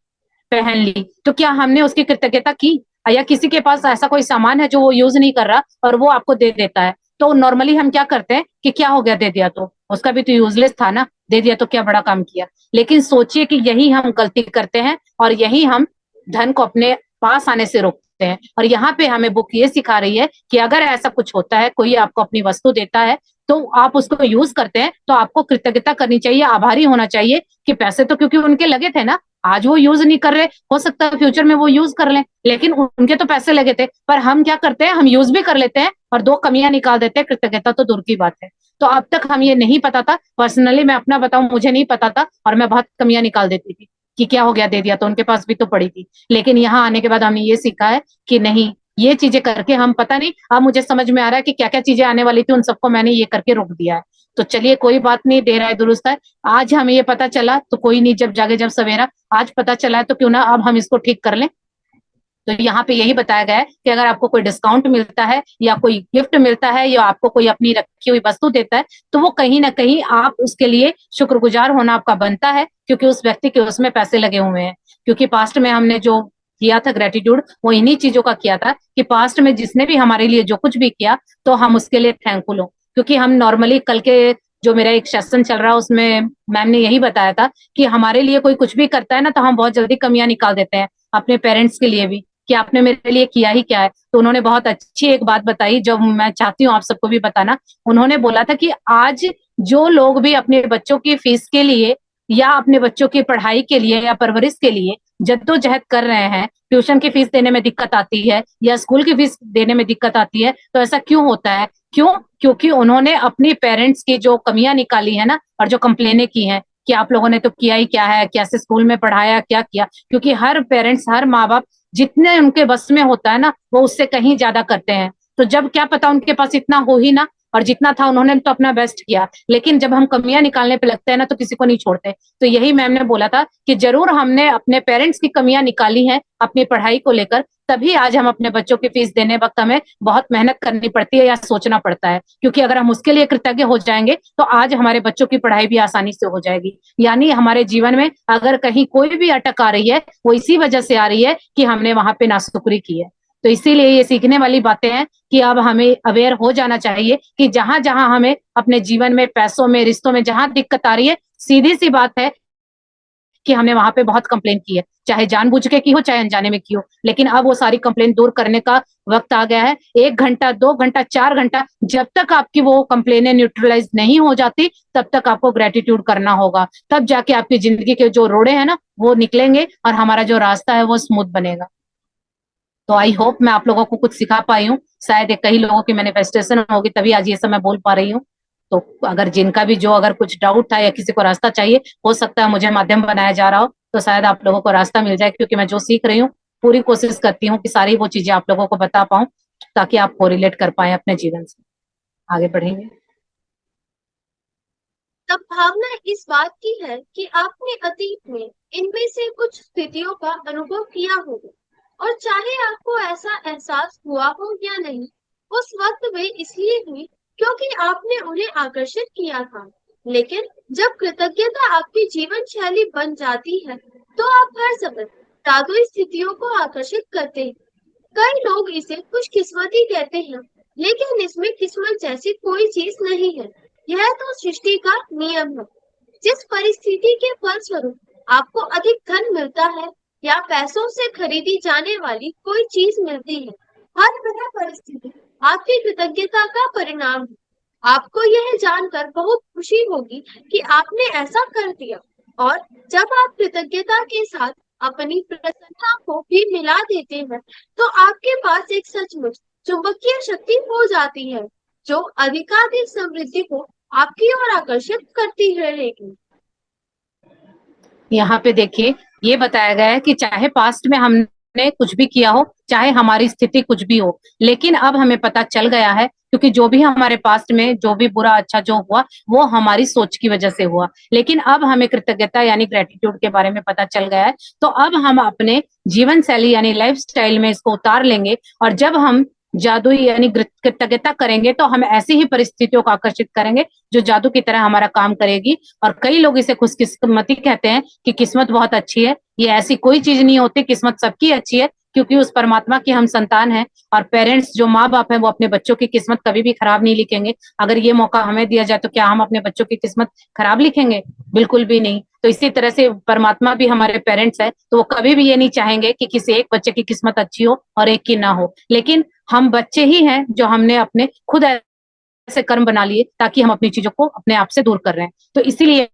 पहन ली। तो क्या हमने उसकी कृतज्ञता की? या किसी के पास ऐसा कोई सामान है जो वो यूज नहीं कर रहा और वो आपको दे देता है, तो नॉर्मली हम क्या करते हैं कि क्या हो गया, दे दिया तो उसका भी तो यूजलेस था ना, दे दिया तो क्या बड़ा काम किया। लेकिन सोचिए कि यही हम गलती करते हैं और यही हम धन को अपने पास आने से रोकते हैं। और यहाँ पे हमें बुक ये सिखा रही है कि अगर ऐसा कुछ होता है, कोई आपको अपनी वस्तु देता है तो आप उसको यूज करते हैं, तो आपको कृतज्ञता करनी चाहिए, आभारी होना चाहिए कि पैसे तो क्योंकि उनके लगे थे ना, आज वो यूज नहीं कर रहे, हो सकता है फ्यूचर में वो यूज कर लें, लेकिन उनके तो पैसे लगे थे। पर हम क्या करते हैं, हम यूज भी कर लेते हैं और दो कमियां निकाल देते हैं, कृतज्ञता तो दूर की बात है। तो अब तक हम ये नहीं पता था, पर्सनली मैं अपना बताऊं, मुझे नहीं पता था और मैं बहुत कमियां निकाल देती थी कि क्या हो गया, दे दिया तो, उनके पास भी तो पड़ी थी। लेकिन यहाँ आने के बाद हमने ये सीखा है कि नहीं, ये चीजें करके हम, पता नहीं अब मुझे समझ में आ रहा है कि क्या क्या चीजें आने वाली थी, उन सबको मैंने ये करके रोक दिया है। तो चलिए कोई बात नहीं, देर आए दुरुस्त है। आज हमें ये पता चला तो कोई नहीं, जब जागे जब सवेरा, आज पता चला है तो क्यों ना अब हम इसको ठीक कर लें। तो यहाँ पे यही बताया गया है कि अगर आपको कोई डिस्काउंट मिलता है या कोई गिफ्ट मिलता है या आपको कोई अपनी रखी हुई वस्तु देता है, तो वो कहीं ना कहीं आप उसके लिए शुक्रगुजार होना आपका बनता है, क्योंकि उस व्यक्ति के उसमें पैसे लगे हुए हैं। क्योंकि पास्ट में हमने जो किया था ग्रेटिट्यूड, वो इन्हीं चीजों का किया था कि पास्ट में जिसने भी हमारे लिए जो कुछ भी किया, तो हम उसके लिए थैंकफुल हो। क्योंकि हम नॉर्मली कल के जो मेरा एक सेशन चल रहा है उसमें मैम ने यही बताया था कि हमारे लिए कोई कुछ भी करता है ना, तो हम बहुत जल्दी कमियां निकाल देते हैं अपने पेरेंट्स के लिए भी, कि आपने मेरे लिए किया ही क्या है। तो उन्होंने बहुत अच्छी एक बात बताई जो मैं चाहती हूँ आप सबको भी बताना। उन्होंने बोला था कि आज जो लोग भी अपने बच्चों की फीस के लिए या अपने बच्चों की पढ़ाई के लिए या परवरिश के लिए जद्दोजहद कर रहे हैं, ट्यूशन की फीस देने में दिक्कत आती है या स्कूल की फीस देने में दिक्कत आती है, तो ऐसा क्यों होता है? क्यों? क्योंकि उन्होंने अपनी पेरेंट्स की जो कमियां निकाली है ना, और जो कंप्लेने की हैं कि आप लोगों ने तो किया ही क्या है, कैसे स्कूल में पढ़ाया, क्या किया। क्योंकि हर पेरेंट्स, हर माँ बाप जितने उनके बस में होता है ना, वो उससे कहीं ज्यादा करते हैं। तो जब क्या पता उनके पास इतना हो ही ना, और जितना था उन्होंने तो अपना बेस्ट किया, लेकिन जब हम कमियां निकालने पे लगते हैं ना, तो किसी को नहीं छोड़ते। तो यही मैम ने बोला था कि जरूर हमने अपने पेरेंट्स की कमियां निकाली हैं अपनी पढ़ाई को लेकर, तभी आज हम अपने बच्चों की फीस देने वक्त हमें बहुत मेहनत करनी पड़ती है या सोचना पड़ता है। क्योंकि अगर हम उसके लिए कृतज्ञ हो जाएंगे तो आज हमारे बच्चों की पढ़ाई भी आसानी से हो जाएगी। यानी हमारे जीवन में अगर कहीं कोई भी अटक आ रही है, वो इसी वजह से आ रही है कि हमने वहां पे नाशुक्री की है। तो इसीलिए ये सीखने वाली बातें हैं कि अब हमें अवेयर हो जाना चाहिए कि जहां जहां हमें अपने जीवन में, पैसों में, रिश्तों में जहां दिक्कत आ रही है, सीधी सी बात है कि हमने वहां पे बहुत कंप्लेन की है, चाहे जानबूझ के की हो चाहे अनजाने में की हो। लेकिन अब वो सारी कंप्लेन दूर करने का वक्त आ गया है। 1 घंटा, 2 घंटा, 4 घंटा, जब तक आपकी वो कंप्लेनें न्यूट्रलाइज नहीं हो जाती, तब तक आपको ग्रेटिट्यूड करना होगा। तब जाके आपकी जिंदगी के जो रोड़े हैं ना, वो निकलेंगे और हमारा जो रास्ता है वो स्मूथ बनेगा। तो आई होप मैं आप लोगों को कुछ सिखा पाई हूँ। शायद एक कई लोगों की मैनिफेस्टेशन होगी, तभी आज ये सब मैं बोल पा रही हूँ। तो अगर जिनका भी जो अगर कुछ डाउट था या किसी को रास्ता चाहिए, हो सकता है मुझे माध्यम बनाया जा रहा हो, तो शायद आप लोगों को रास्ता मिल जाए। क्योंकि मैं जो सीख रही हूँ, पूरी कोशिश करती हूँ कि सारी वो चीजें आप लोगों को बता पाऊँ, ताकि आप को रिलेट कर पाए अपने जीवन से। आगे बढ़ेंगे। तब भावना इस बात की है कि आपने अतीत में इनमें से कुछ स्थितियों का अनुभव किया होगा, और चाहे आपको ऐसा एहसास हुआ हो या नहीं, उस वक्त वे इसलिए हुई क्योंकि आपने उन्हें आकर्षित किया था। लेकिन जब कृतज्ञता आपकी जीवन शैली बन जाती है, तो आप हर समय जादुई स्थितियों को आकर्षित करते हैं। कई लोग इसे खुशकिस्मती कहते हैं, लेकिन इसमें किस्मत जैसी कोई चीज नहीं है। यह तो सृष्टि का नियम है। जिस परिस्थिति के फलस्वरूप आपको अधिक धन मिलता है या पैसों से खरीदी जाने वाली कोई चीज मिलती है, हर वह परिस्थिति आपकी कृतज्ञता का परिणाम है। आपको यह जानकर बहुत खुशी होगी कि आपने ऐसा कर दिया, और जब आप कृतज्ञता के साथ अपनी प्रसन्नता को भी मिला देते हैं, तो आपके पास एक सचमुच चुंबकीय शक्ति हो जाती है, जो अधिकाधिक समृद्धि को आपकी ओर आकर्षित करती रहेगी। यहाँ पे देखिए, ये बताया गया है कि चाहे पास्ट में हमने कुछ भी किया हो, चाहे हमारी स्थिति कुछ भी हो, लेकिन अब हमें पता चल गया है, क्योंकि जो भी हमारे पास्ट में जो भी बुरा अच्छा जो हुआ, वो हमारी सोच की वजह से हुआ। लेकिन अब हमें कृतज्ञता यानी ग्रेटिट्यूड के बारे में पता चल गया है। तो अब हम अपने जीवन शैली यानी लाइफ स्टाइल में इसको उतार लेंगे, और जब हम जादुई यानी कृतज्ञता करेंगे, तो हम ऐसी ही परिस्थितियों को आकर्षित करेंगे जो जादू की तरह हमारा काम करेगी। और कई लोग इसे खुशकिस्मती कहते हैं कि किस्मत बहुत अच्छी है। ये ऐसी कोई चीज नहीं होती, किस्मत सबकी अच्छी है, क्योंकि उस परमात्मा की हम संतान हैं। और पेरेंट्स जो माँ बाप हैं, वो अपने बच्चों की किस्मत कभी भी खराब नहीं लिखेंगे। अगर ये मौका हमें दिया जाए, तो क्या हम अपने बच्चों की किस्मत खराब लिखेंगे? बिल्कुल भी नहीं। तो इसी तरह से परमात्मा भी हमारे पेरेंट्स है, तो वो कभी भी ये नहीं चाहेंगे कि किसी एक बच्चे की किस्मत अच्छी हो और एक की ना हो। लेकिन हम बच्चे ही हैं जो हमने अपने खुद ऐसे कर्म बना लिए, ताकि हम अपनी चीजों को अपने आप से दूर कर रहे हैं। तो इसीलिए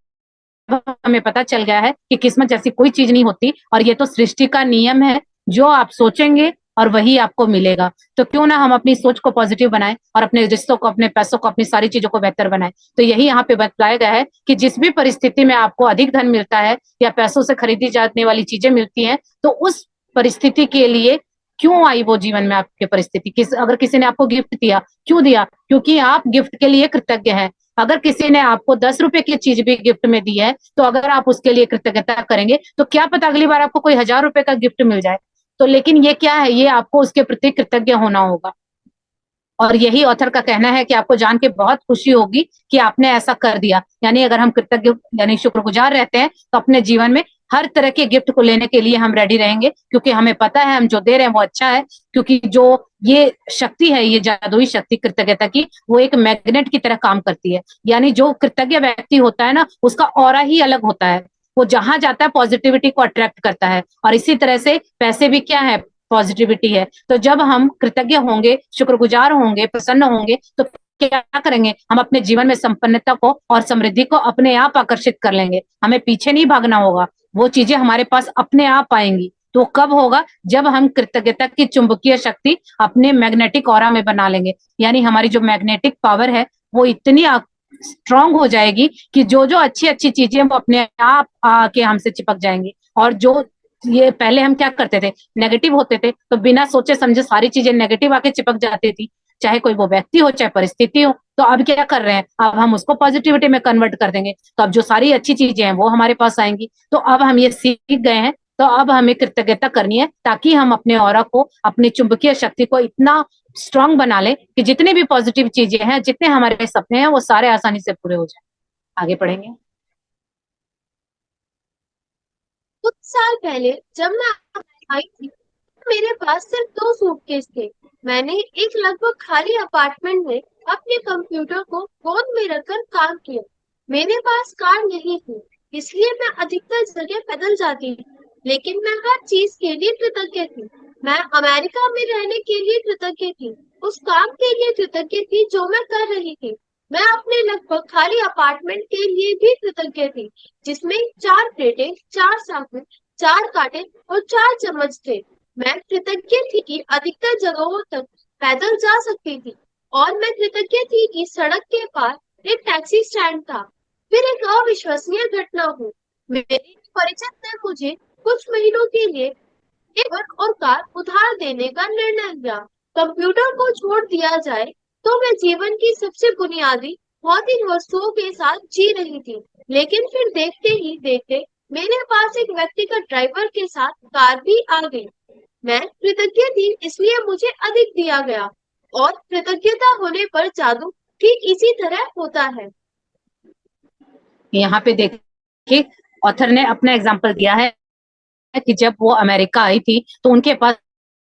हमें पता चल गया है कि किस्मत जैसी कोई चीज नहीं होती, और ये तो सृष्टि का नियम है। जो आप सोचेंगे और वही आपको मिलेगा। तो क्यों ना हम अपनी सोच को पॉजिटिव बनाएं और अपने रिश्तों को, अपने पैसों को, अपनी सारी चीजों को बेहतर बनाएं। तो यही यहाँ पे बताया गया है कि जिस भी परिस्थिति में आपको अधिक धन मिलता है या पैसों से खरीदी जाने वाली चीजें मिलती हैं, तो उस परिस्थिति के लिए क्यों आई वो जीवन में आपके परिस्थिति, अगर किसी ने आपको गिफ्ट दिया, क्यों दिया? क्योंकि आप गिफ्ट के लिए कृतज्ञ हैं। अगर किसी ने आपको 10 रुपए की चीज भी गिफ्ट में दी है, तो अगर आप उसके लिए कृतज्ञता करेंगे तो क्या पता अगली बार आपको कोई 1000 रुपए का गिफ्ट मिल जाए। तो लेकिन ये क्या है, ये आपको उसके प्रति कृतज्ञ होना होगा। और यही ऑथर का कहना है कि आपको जान के बहुत खुशी होगी कि आपने ऐसा कर दिया। यानी अगर हम कृतज्ञ यानी शुक्रगुजार रहते हैं तो अपने जीवन में हर तरह के गिफ्ट को लेने के लिए हम रेडी रहेंगे, क्योंकि हमें पता है हम जो दे रहे हैं वो अच्छा है। क्योंकि जो ये शक्ति है, ये जादुई शक्ति कृतज्ञता की, वो एक मैग्नेट की तरह काम करती है। यानी जो कृतज्ञ व्यक्ति होता है ना, उसका ऑरा ही अलग होता है। वो जहां जाता है पॉजिटिविटी को अट्रैक्ट करता है। और इसी तरह से पैसे भी क्या है, पॉजिटिविटी है। तो जब हम कृतज्ञ होंगे, शुक्रगुजार होंगे, प्रसन्न होंगे, तो क्या करेंगे, हम अपने जीवन में संपन्नता को और समृद्धि को अपने आप आकर्षित कर लेंगे। हमें पीछे नहीं भागना होगा, वो चीजें हमारे पास अपने आप आएंगी। तो कब होगा, जब हम कृतज्ञता की चुंबकीय शक्ति अपने मैग्नेटिक ऑरा में बना लेंगे। यानी हमारी जो मैग्नेटिक पावर है वो इतनी स्ट्रांग हो जाएगी कि जो जो अच्छी अच्छी चीजें वो अपने आप आके हमसे चिपक जाएंगी। और जो ये पहले हम क्या करते थे, नेगेटिव होते थे तो बिना सोचे समझे सारी चीजें नेगेटिव आके चिपक जाती थी, चाहे कोई वो व्यक्ति हो चाहे परिस्थिति हो। तो अब क्या कर रहे हैं, अब हम उसको पॉजिटिविटी में कन्वर्ट कर देंगे, तो अब जो सारी अच्छी चीजें हैं वो हमारे पास आएंगी। तो अब हम ये सीख गए हैं, तो अब हमें कृतज्ञता करनी है ताकि हम अपने ऑरा को, अपनी चुंबकीय शक्ति को इतना स्ट्रांग बना ले कि जितनी भी पॉजिटिव चीजें हैं, जितने हमारे सपने हैं, वो सारे आसानी से पूरे हो जाए। आगे पढ़ेंगे। कुछ साल पहले जब मैं आई थी, मेरे पास सिर्फ 2 सूटकेस थे। मैंने एक लगभग खाली अपार्टमेंट में अपने कंप्यूटर को गोद में रखकर काम किया। मेरे पास कार नहीं थी, इसलिए मैं अधिकतर जगह पैदल जाती थी। लेकिन मैं हर चीज के लिए कृतज्ञ थी। मैं अमेरिका में रहने के लिए कृतज्ञ थी, उस काम के लिए कृतज्ञ थी जो मैं कर रही थी। मैं अपने लगभग खाली अपार्टमेंट के लिए भी कृतज्ञ थी, जिसमें 4 प्लेटें, 4 साबुन, 4 कांटे और 4 चम्मच थे। मैं कृतज्ञ थी कि अधिकतर जगहों तक पैदल जा सकती थी, और मैं कृतज्ञ थी कि सड़क के पार एक टैक्सी स्टैंड था। फिर एक अविश्वसनीय घटना हुई। मेरे एक परिचित ने मुझे कुछ महीनों के लिए एक घर और कार उधार देने का निर्णय लिया। कंप्यूटर को छोड़ दिया जाए तो मैं जीवन की सबसे बुनियादी भौतिक वस्तुओं के साथ जी रही थी। लेकिन फिर देखते ही देखते मेरे पास एक व्यक्तिगत ड्राइवर के साथ कार भी आ गई। मैं कृतज्ञ थी, इसलिए मुझे अधिक दिया गया। और कृतज्ञता होने पर जादू ठीक इसी तरह होता है। यहाँ पे देखिए, ऑथर ने अपना एग्जाम्पल दिया है कि जब वो अमेरिका आई थी तो उनके पास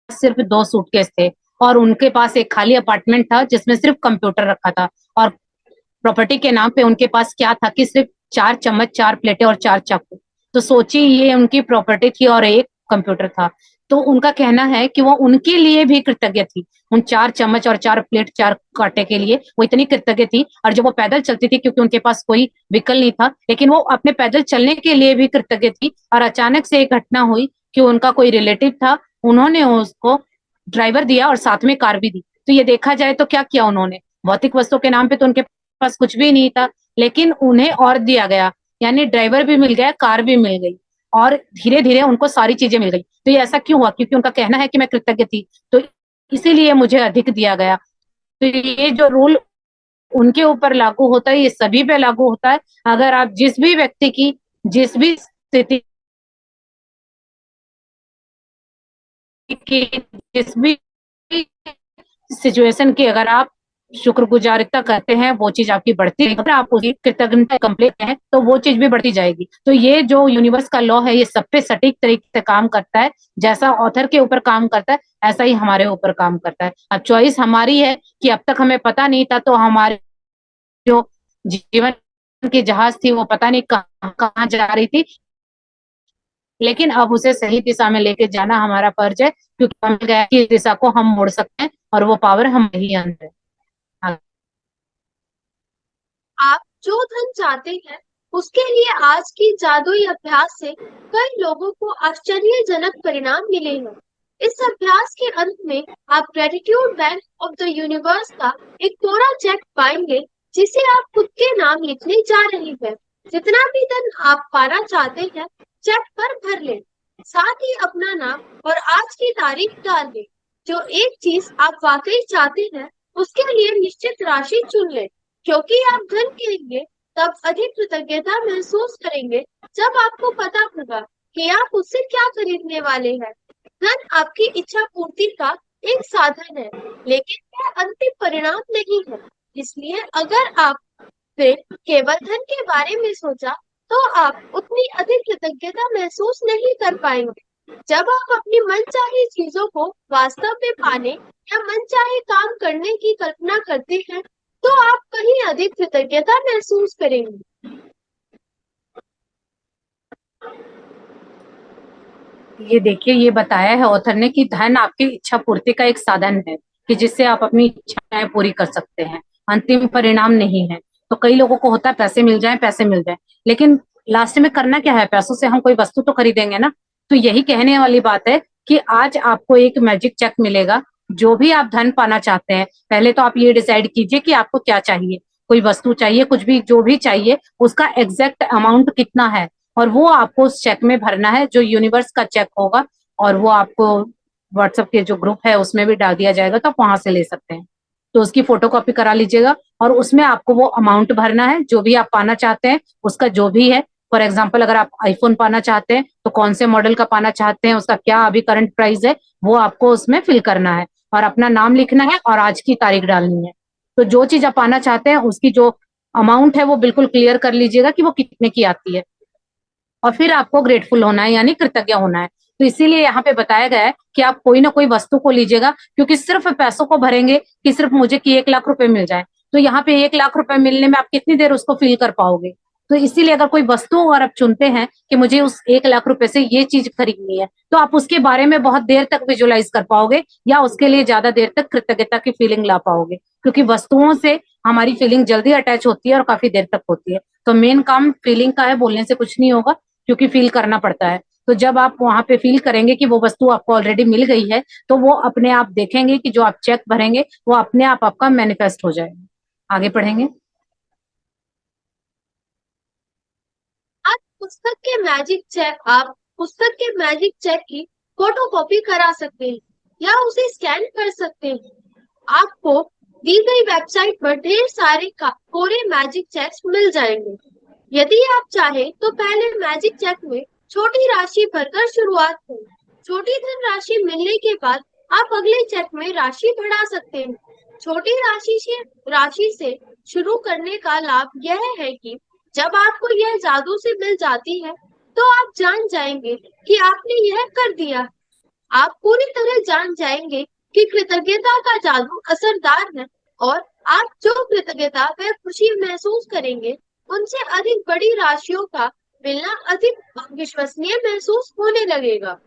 सिर्फ 2 सूटकेस थे, और उनके पास एक खाली अपार्टमेंट था जिसमें सिर्फ कंप्यूटर रखा था। और प्रॉपर्टी के नाम पे उनके पास क्या था कि सिर्फ 4 चम्मच, 4 प्लेटें और 4 चाकू। तो सोचिए, ये उनकी प्रॉपर्टी थी और एक कंप्यूटर था। तो उनका कहना है कि वो उनके लिए भी कृतज्ञ थी, उन 4 चम्मच और 4 प्लेट, 4 कांटे के लिए वो इतनी कृतज्ञ थी। और जब वो पैदल चलती थी, क्योंकि उनके पास कोई व्हीकल नहीं था, लेकिन वो अपने पैदल चलने के लिए भी कृतज्ञ थी। और अचानक से एक घटना हुई कि उनका कोई रिलेटिव था, उन्होंने उसको ड्राइवर दिया और साथ में कार भी दी। तो ये देखा जाए तो क्या किया उन्होंने, भौतिक वस्तु के नाम पे तो उनके पास कुछ भी नहीं था, लेकिन उन्हें और दिया गया। यानी ड्राइवर भी मिल गया, कार भी मिल गई, और धीरे धीरे उनको सारी चीजें मिल गई। तो ये ऐसा क्यों हुआ, क्योंकि उनका कहना है कि मैं कृतज्ञ थी, तो इसीलिए मुझे अधिक दिया गया। तो ये जो रूल उनके ऊपर लागू होता है, ये सभी पे लागू होता है। अगर आप जिस भी व्यक्ति की, जिस भी स्थिति की, जिस भी सिचुएशन की अगर आप शुक्रगुजारिता करते हैं, वो चीज आपकी बढ़ती है। अगर आप उसकी कृतज्ञता कंप्लीट हैं तो वो चीज भी बढ़ती जाएगी। तो ये जो यूनिवर्स का लॉ है, ये सब पे सटीक तरीके से काम करता है। जैसा ऑथर के ऊपर काम करता है, ऐसा ही हमारे ऊपर काम करता है। अब चॉइस हमारी है कि अब तक हमें पता नहीं था, तो हमारे जो जीवन की जहाज थी वो पता नहीं कहाँ कहाँ जा रही थी, लेकिन अब उसे सही दिशा में लेके जाना हमारा फर्ज है, क्योंकि हमें गया कि इस दिशा को हम मोड़ सकते हैं, और वो पावर हम ही अंदर है। हाँ। आप जो धन चाहते हैं, उसके लिए आज की जादुई अभ्यास से कई लोगों को आश्चर्यजनक परिणाम मिले हैं। इस अभ्यास के अंत में आप gratitude bank of the universe का एक कोरा चेक पाएंगे, जिसे आप खुद के नाम लिखने जा रहे हैं। जितना भी धन आप पाना चाहते हैं, चेक पर भर लें। साथ ही अपना नाम और आज की तारीख डाल दें। जो एक चीज आप वाकई चाहते हैं, उसके लिए निश्चित राशि चुन लें। क्योंकि आप धन के लिए तब अधिक कृतज्ञता महसूस करेंगे जब आपको पता होगा कि आप उससे क्या खरीदने वाले हैं। धन आपकी इच्छा पूर्ति का एक साधन है, लेकिन यह अंतिम परिणाम नहीं है। इसलिए अगर आपने केवल धन के बारे में सोचा, तो आप उतनी अधिक कृतज्ञता महसूस नहीं कर पाएंगे। जब आप अपनी मनचाही चीजों को वास्तव में पाने या मनचाहे काम करने की कल्पना करते हैं, तो आप कहीं अधिक कृतज्ञता महसूस करेंगे। ये देखिए, ये बताया है ऑथर ने कि धन आपकी इच्छा पूर्ति का एक साधन है कि जिससे आप अपनी इच्छाएं पूरी कर सकते हैं, अंतिम परिणाम नहीं है। तो कई लोगों को होता है पैसे मिल जाएं, पैसे मिल जाएं, लेकिन लास्ट में करना क्या है? पैसों से हम कोई वस्तु तो खरीदेंगे ना। तो यही कहने वाली बात है कि आज आपको एक मैजिक चेक मिलेगा। जो भी आप धन पाना चाहते हैं, पहले तो आप ये डिसाइड कीजिए कि आपको क्या चाहिए। कोई वस्तु चाहिए, कुछ भी, जो भी चाहिए, उसका एग्जैक्ट अमाउंट कितना है, और वो आपको उस चेक में भरना है, जो यूनिवर्स का चेक होगा। और वो आपको व्हाट्सएप के जो ग्रुप है उसमें भी डाल दिया जाएगा, तो आप वहां से ले सकते हैं। तो उसकी फोटो कॉपी करा लीजिएगा, और उसमें आपको वो अमाउंट भरना है जो भी आप पाना चाहते हैं, उसका जो भी है। फॉर एग्जाम्पल, अगर आप आईफोन पाना चाहते हैं तो कौन से मॉडल का पाना चाहते हैं, उसका क्या अभी करंट प्राइस है, वो आपको उसमें फिल करना है, और अपना नाम लिखना है और आज की तारीख डालनी है। तो जो चीज आप पाना चाहते हैं उसकी जो अमाउंट है वो बिल्कुल क्लियर कर लीजिएगा कि वो कितने की आती है, और फिर आपको ग्रेटफुल होना है, यानी कृतज्ञ होना है। तो इसीलिए यहाँ पे बताया गया है कि आप कोई ना कोई वस्तु को लीजिएगा, क्योंकि सिर्फ पैसों को भरेंगे कि सिर्फ मुझे कि 1 लाख रुपए मिल जाए, तो यहाँ पे 1 लाख रुपए मिलने में आप कितनी देर उसको फील कर पाओगे। तो इसीलिए अगर कोई वस्तु अगर आप चुनते हैं कि मुझे उस 1 लाख रुपए से ये चीज खरीदनी है, तो आप उसके बारे में बहुत देर तक विजुअलाइज कर पाओगे, या उसके लिए ज्यादा देर तक कृतज्ञता की फीलिंग ला पाओगे, क्योंकि वस्तुओं से हमारी फीलिंग जल्दी अटैच होती है और काफी देर तक होती है। तो मेन काम फीलिंग का है, बोलने से कुछ नहीं होगा, क्योंकि फील करना पड़ता है। तो जब आप वहां पे फील करेंगे कि वो वस्तु आपको ऑलरेडी मिल गई है, तो वो अपने आप देखेंगे कि जो आप चेक भरेंगे वो अपने आप आपका मैनिफेस्ट हो जाएगा। आगे पढ़ेंगे। आप पुस्तक के मैजिक चेक की फोटो कॉपी करा सकते हैं या उसे स्कैन कर सकते हैं। आपको दी गई वेबसाइट पर ढेर सारे कोरे मैजिक चेक्स मिल जाएंगे। यदि आप चाहें तो पहले मैजिक चेक में छोटी राशि भरकर शुरुआत करें। छोटी धनराशि मिलने के बाद आप अगले चेक में राशि बढ़ा सकते हैं। छोटी राशि से शुरू करने का लाभ यह है कि जब आपको यह जादू से मिल जाती है, तो आप जान जाएंगे कि आपने यह कर दिया। आप पूरी तरह जान जाएंगे कि कृतज्ञता का जादू असरदार है, और आप जो कृतज्ञता व खुशी महसूस करेंगे, उनसे अधिक बड़ी राशियों का मिलना अधिक विश्वसनीय महसूस होने लगेगा।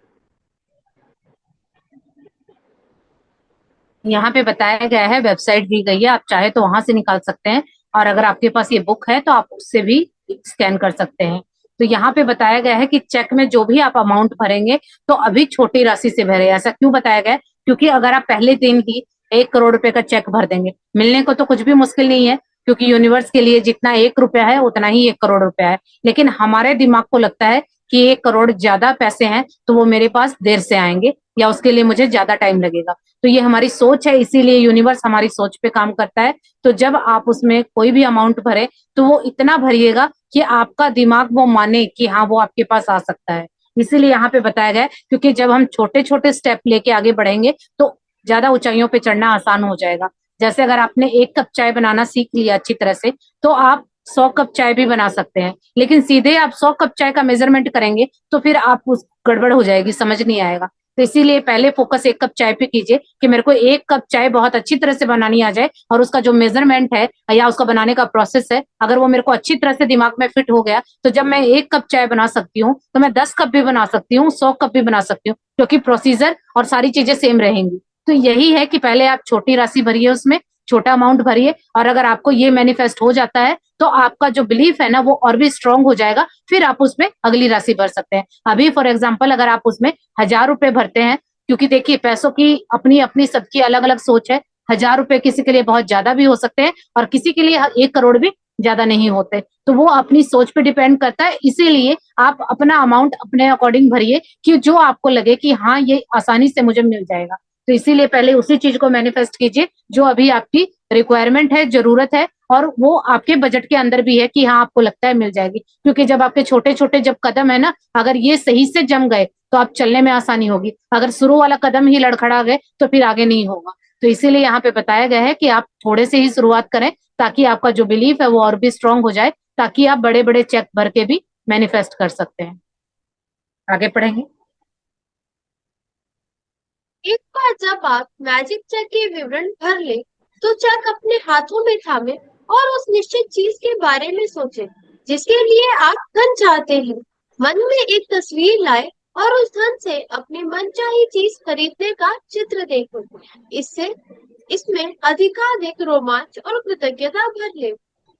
यहाँ पे बताया गया है, वेबसाइट दी गई है, आप चाहे तो वहां से निकाल सकते हैं, और अगर आपके पास ये बुक है तो आप उससे भी स्कैन कर सकते हैं। तो यहाँ पे बताया गया है कि चेक में जो भी आप अमाउंट भरेंगे तो अभी छोटी राशि से भरे। ऐसा क्यों बताया गया है? क्योंकि अगर आप पहले दिन ही 1 करोड़ रुपए का चेक भर देंगे, मिलने को तो कुछ भी मुश्किल नहीं है, क्योंकि यूनिवर्स के लिए जितना 1 रुपया है उतना ही 1 करोड़ रुपया है। लेकिन हमारे दिमाग को लगता है कि 1 करोड़ ज्यादा पैसे हैं, तो वो मेरे पास देर से आएंगे, या उसके लिए मुझे ज्यादा टाइम लगेगा। तो ये हमारी सोच है, इसीलिए यूनिवर्स हमारी सोच पे काम करता है। तो जब आप उसमें कोई भी अमाउंट भरे, तो वो इतना भरिएगा कि आपका दिमाग वो माने कि हाँ, वो आपके पास आ सकता है। इसीलिए यहाँ पे बताया गया है, क्योंकि जब हम छोटे छोटे स्टेप लेके आगे बढ़ेंगे तो ज्यादा ऊंचाइयों पे चढ़ना आसान हो जाएगा। जैसे अगर आपने 1 कप चाय बनाना सीख लिया अच्छी तरह से, तो आप 100 कप चाय भी बना सकते हैं। लेकिन सीधे आप 100 कप चाय का मेजरमेंट करेंगे तो फिर आप उस गड़बड़ हो जाएगी, समझ नहीं आएगा। तो इसीलिए पहले फोकस 1 कप चाय पे कीजिए कि मेरे को 1 कप चाय बहुत अच्छी तरह से बनानी आ जाए, और उसका जो मेजरमेंट है या उसका बनाने का प्रोसेस है, अगर वो मेरे को अच्छी तरह से दिमाग में फिट हो गया, तो जब मैं 1 कप चाय बना सकती हूँ तो मैं 10 कप भी बना सकती हूँ, 100 कप भी बना सकती हूँ, क्योंकि प्रोसीजर और सारी चीजें सेम रहेंगी। तो यही है कि पहले आप छोटी राशि भरिए, उसमें छोटा अमाउंट भरिए, और अगर आपको ये मैनिफेस्ट हो जाता है तो आपका जो बिलीफ है ना वो और भी स्ट्रांग हो जाएगा, फिर आप उसमें अगली राशि भर सकते हैं। अभी फॉर एग्जाम्पल अगर आप उसमें 1000 रुपए भरते हैं, क्योंकि देखिए पैसों की अपनी अपनी सबकी अलग अलग सोच है। 1000 रुपए किसी के लिए बहुत ज्यादा भी हो सकते हैं, और किसी के लिए 1 करोड़ भी ज्यादा नहीं होते। तो वो अपनी सोच पे डिपेंड करता है। इसीलिए आप अपना अमाउंट अपने अकॉर्डिंग भरिए कि जो आपको लगे कि हाँ, ये आसानी से मुझे मिल जाएगा। तो इसीलिए पहले उसी चीज को मैनिफेस्ट कीजिए जो अभी आपकी रिक्वायरमेंट है, जरूरत है, और वो आपके बजट के अंदर भी है कि हाँ आपको लगता है मिल जाएगी, क्योंकि जब आपके छोटे छोटे जब कदम है ना, अगर ये सही से जम गए तो आप चलने में आसानी होगी। अगर शुरू वाला कदम ही लड़खड़ा गए तो फिर आगे नहीं होगा। तो इसीलिए यहाँ पे बताया गया है कि आप थोड़े से ही शुरुआत करें, ताकि आपका जो बिलीफ है वो और भी स्ट्रांग हो जाए, ताकि आप बड़े बड़े चेक भर के भी मैनिफेस्ट कर सकते हैं। आगे पढ़ेंगे। एक बार जब आप मैजिक चेक के विवरण भर ले, तो चेक अपने हाथों में थामे और उस निश्चित चीज के बारे में सोचे जिसके लिए आप धन चाहते हैं। मन में एक तस्वीर लाए और उस धन से अपनी मनचाही चीज खरीदने का चित्र देखो। इससे इसमें अधिकाधिक रोमांच और कृतज्ञता भर ले।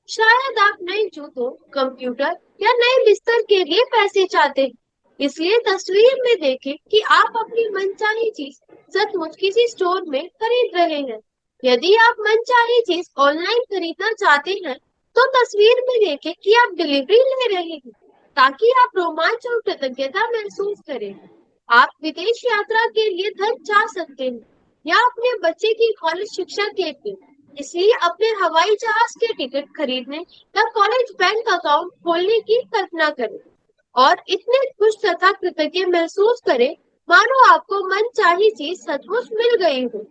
शायद आप नए जूतों, कंप्यूटर या नए बिस्तर के लिए पैसे चाहते हैं, इसलिए तस्वीर में देखें कि आप अपनी मनचाही चीज सचमुच किसी स्टोर में खरीद रहे हैं। यदि आप मनचाही चीज ऑनलाइन खरीदना चाहते हैं, तो तस्वीर में देखें कि आप डिलीवरी ले रहे हैं, ताकि आप रोमांच और कृतज्ञता महसूस करें। आप विदेश यात्रा के लिए धन चाह सकते हैं या अपने बच्चे की कॉलेज शिक्षा के लिए, इसलिए अपने हवाई जहाज के टिकट खरीदने या कॉलेज बैंक अकाउंट खोलने की कल्पना करें और इतने खुश तथा कृतज्ञ महसूस करें मानो आपको मनचाही चीज सचमुच मिल गई हो।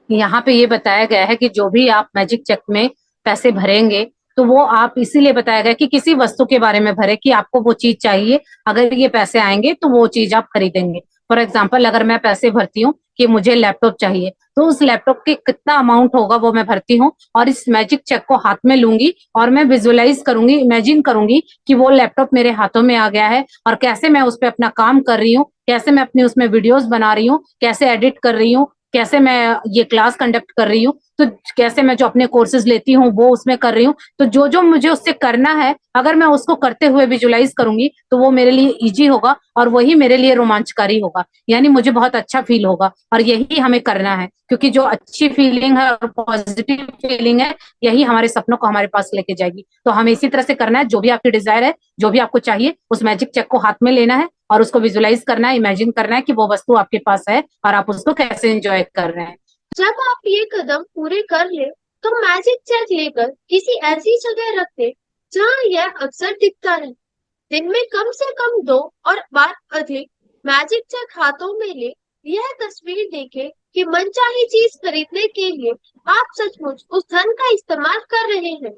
यहाँ पे ये बताया गया है कि जो भी आप मैजिक चेक में पैसे भरेंगे, तो वो आप इसीलिए बताया गया कि किसी वस्तु के बारे में भरे कि आपको वो चीज चाहिए, अगर ये पैसे आएंगे तो वो चीज आप खरीदेंगे। फॉर एग्जाम्पल, अगर मैं पैसे भरती हूँ कि मुझे लैपटॉप चाहिए, तो उस लैपटॉप के कितना अमाउंट होगा वो मैं भरती हूँ, और इस मैजिक चेक को हाथ में लूंगी और मैं विजुअलाइज करूंगी, इमेजिन करूंगी कि वो लैपटॉप मेरे हाथों में आ गया है, और कैसे मैं उस पर अपना काम कर रही हूँ, कैसे मैं अपनी उसमें वीडियोस बना रही हूँ, कैसे एडिट कर रही हूँ, कैसे मैं ये क्लास कंडक्ट कर रही हूँ, तो कैसे मैं जो अपने कोर्सेज लेती हूँ वो उसमें कर रही हूँ। तो जो जो मुझे उससे करना है, अगर मैं उसको करते हुए विजुलाइज करूंगी तो वो मेरे लिए इजी होगा और वही मेरे लिए रोमांचकारी होगा, यानी मुझे बहुत अच्छा फील होगा। और यही हमें करना है, क्योंकि जो अच्छी फीलिंग है और पॉजिटिव फीलिंग है, यही हमारे सपनों को हमारे पास लेके जाएगी। तो हमें इसी तरह से करना है, जो भी आपकी डिजायर है, जो भी आपको चाहिए, उस मैजिक चेक को हाथ में लेना है और उसको विजुलाइज करना है, इमेजिन करना है कि वो वस्तु आपके पास है और आप उसको कैसे एंजॉय कर रहे हैं। जब आप ये कदम पूरे कर ले, तो मैजिक चेक लेकर किसी ऐसी जगह रख दे जहाँ यह अक्सर दिखता है। दिन में कम से कम 2 और बार अधिक मैजिक चेक हाथों में ले, यह तस्वीर देखे कि मनचाही चीज खरीदने के लिए आप सचमुच उस धन का इस्तेमाल कर रहे हैं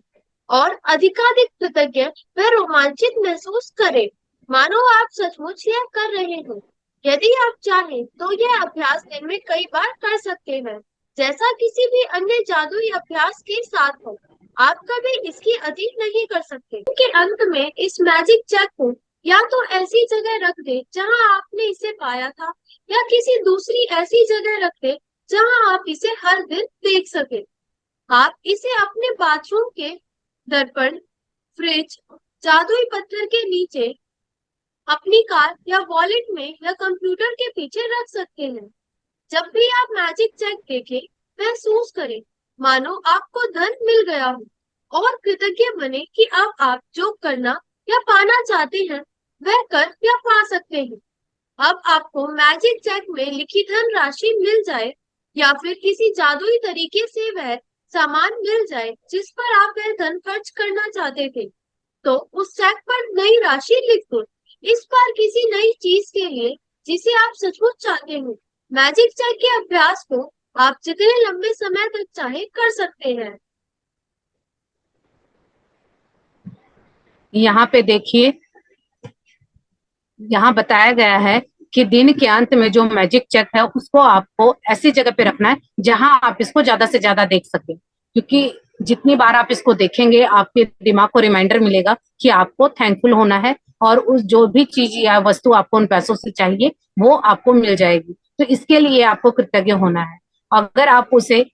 और अधिकाधिक कृतज्ञ व रोमांचित महसूस करें मानो आप सचमुच यह कर रहे हैं। यदि आप चाहें तो यह अभ्यास दिन में कई बार कर सकते हैं, जैसा किसी भी अन्य जादुई अभ्यास के साथ हो। आप कभी इसकी अधिक नहीं कर सकते। के अंत में इस मैजिक चेक को या तो ऐसी जगह रख दे जहां आपने इसे पाया था, या किसी दूसरी ऐसी जगह रख दे जहां आप इसे हर दिन देख सके। आप इसे अपने बाथरूम के दर्पण, फ्रिज, जादुई पत्थर के नीचे, अपनी कार या वॉलेट में या कंप्यूटर के पीछे रख सकते हैं। जब भी आप मैजिक चेक देखें, महसूस करें मानो आपको धन मिल गया हो और कृतज्ञ बने कि अब आप जो करना या पाना चाहते हैं वह कर या पा सकते हैं। अब आपको मैजिक चेक में लिखी धन राशि मिल जाए या फिर किसी जादुई तरीके से वह सामान मिल जाए जिस पर आप वह धन खर्च करना चाहते थे, तो उस चेक पर नई राशि लिख दो। इस बार किसी नई चीज के लिए जिसे आप सचमुच चाहते हो। मैजिक चेक के अभ्यास को आप जितने लंबे समय तक चाहे कर सकते हैं। यहाँ पे देखिए, यहाँ बताया गया है कि दिन के अंत में जो मैजिक चेक है उसको आपको ऐसी जगह पे रखना है जहां आप इसको ज्यादा से ज्यादा देख सके, क्योंकि जितनी बार आप इसको देखेंगे आपके दिमाग को रिमाइंडर मिलेगा कि आपको थैंकफुल होना है, और उस जो भी चीज या वस्तु आपको उन पैसों से चाहिए वो आपको मिल जाएगी। तो इसके लिए आपको कृतज्ञ होना है। अगर आप उसे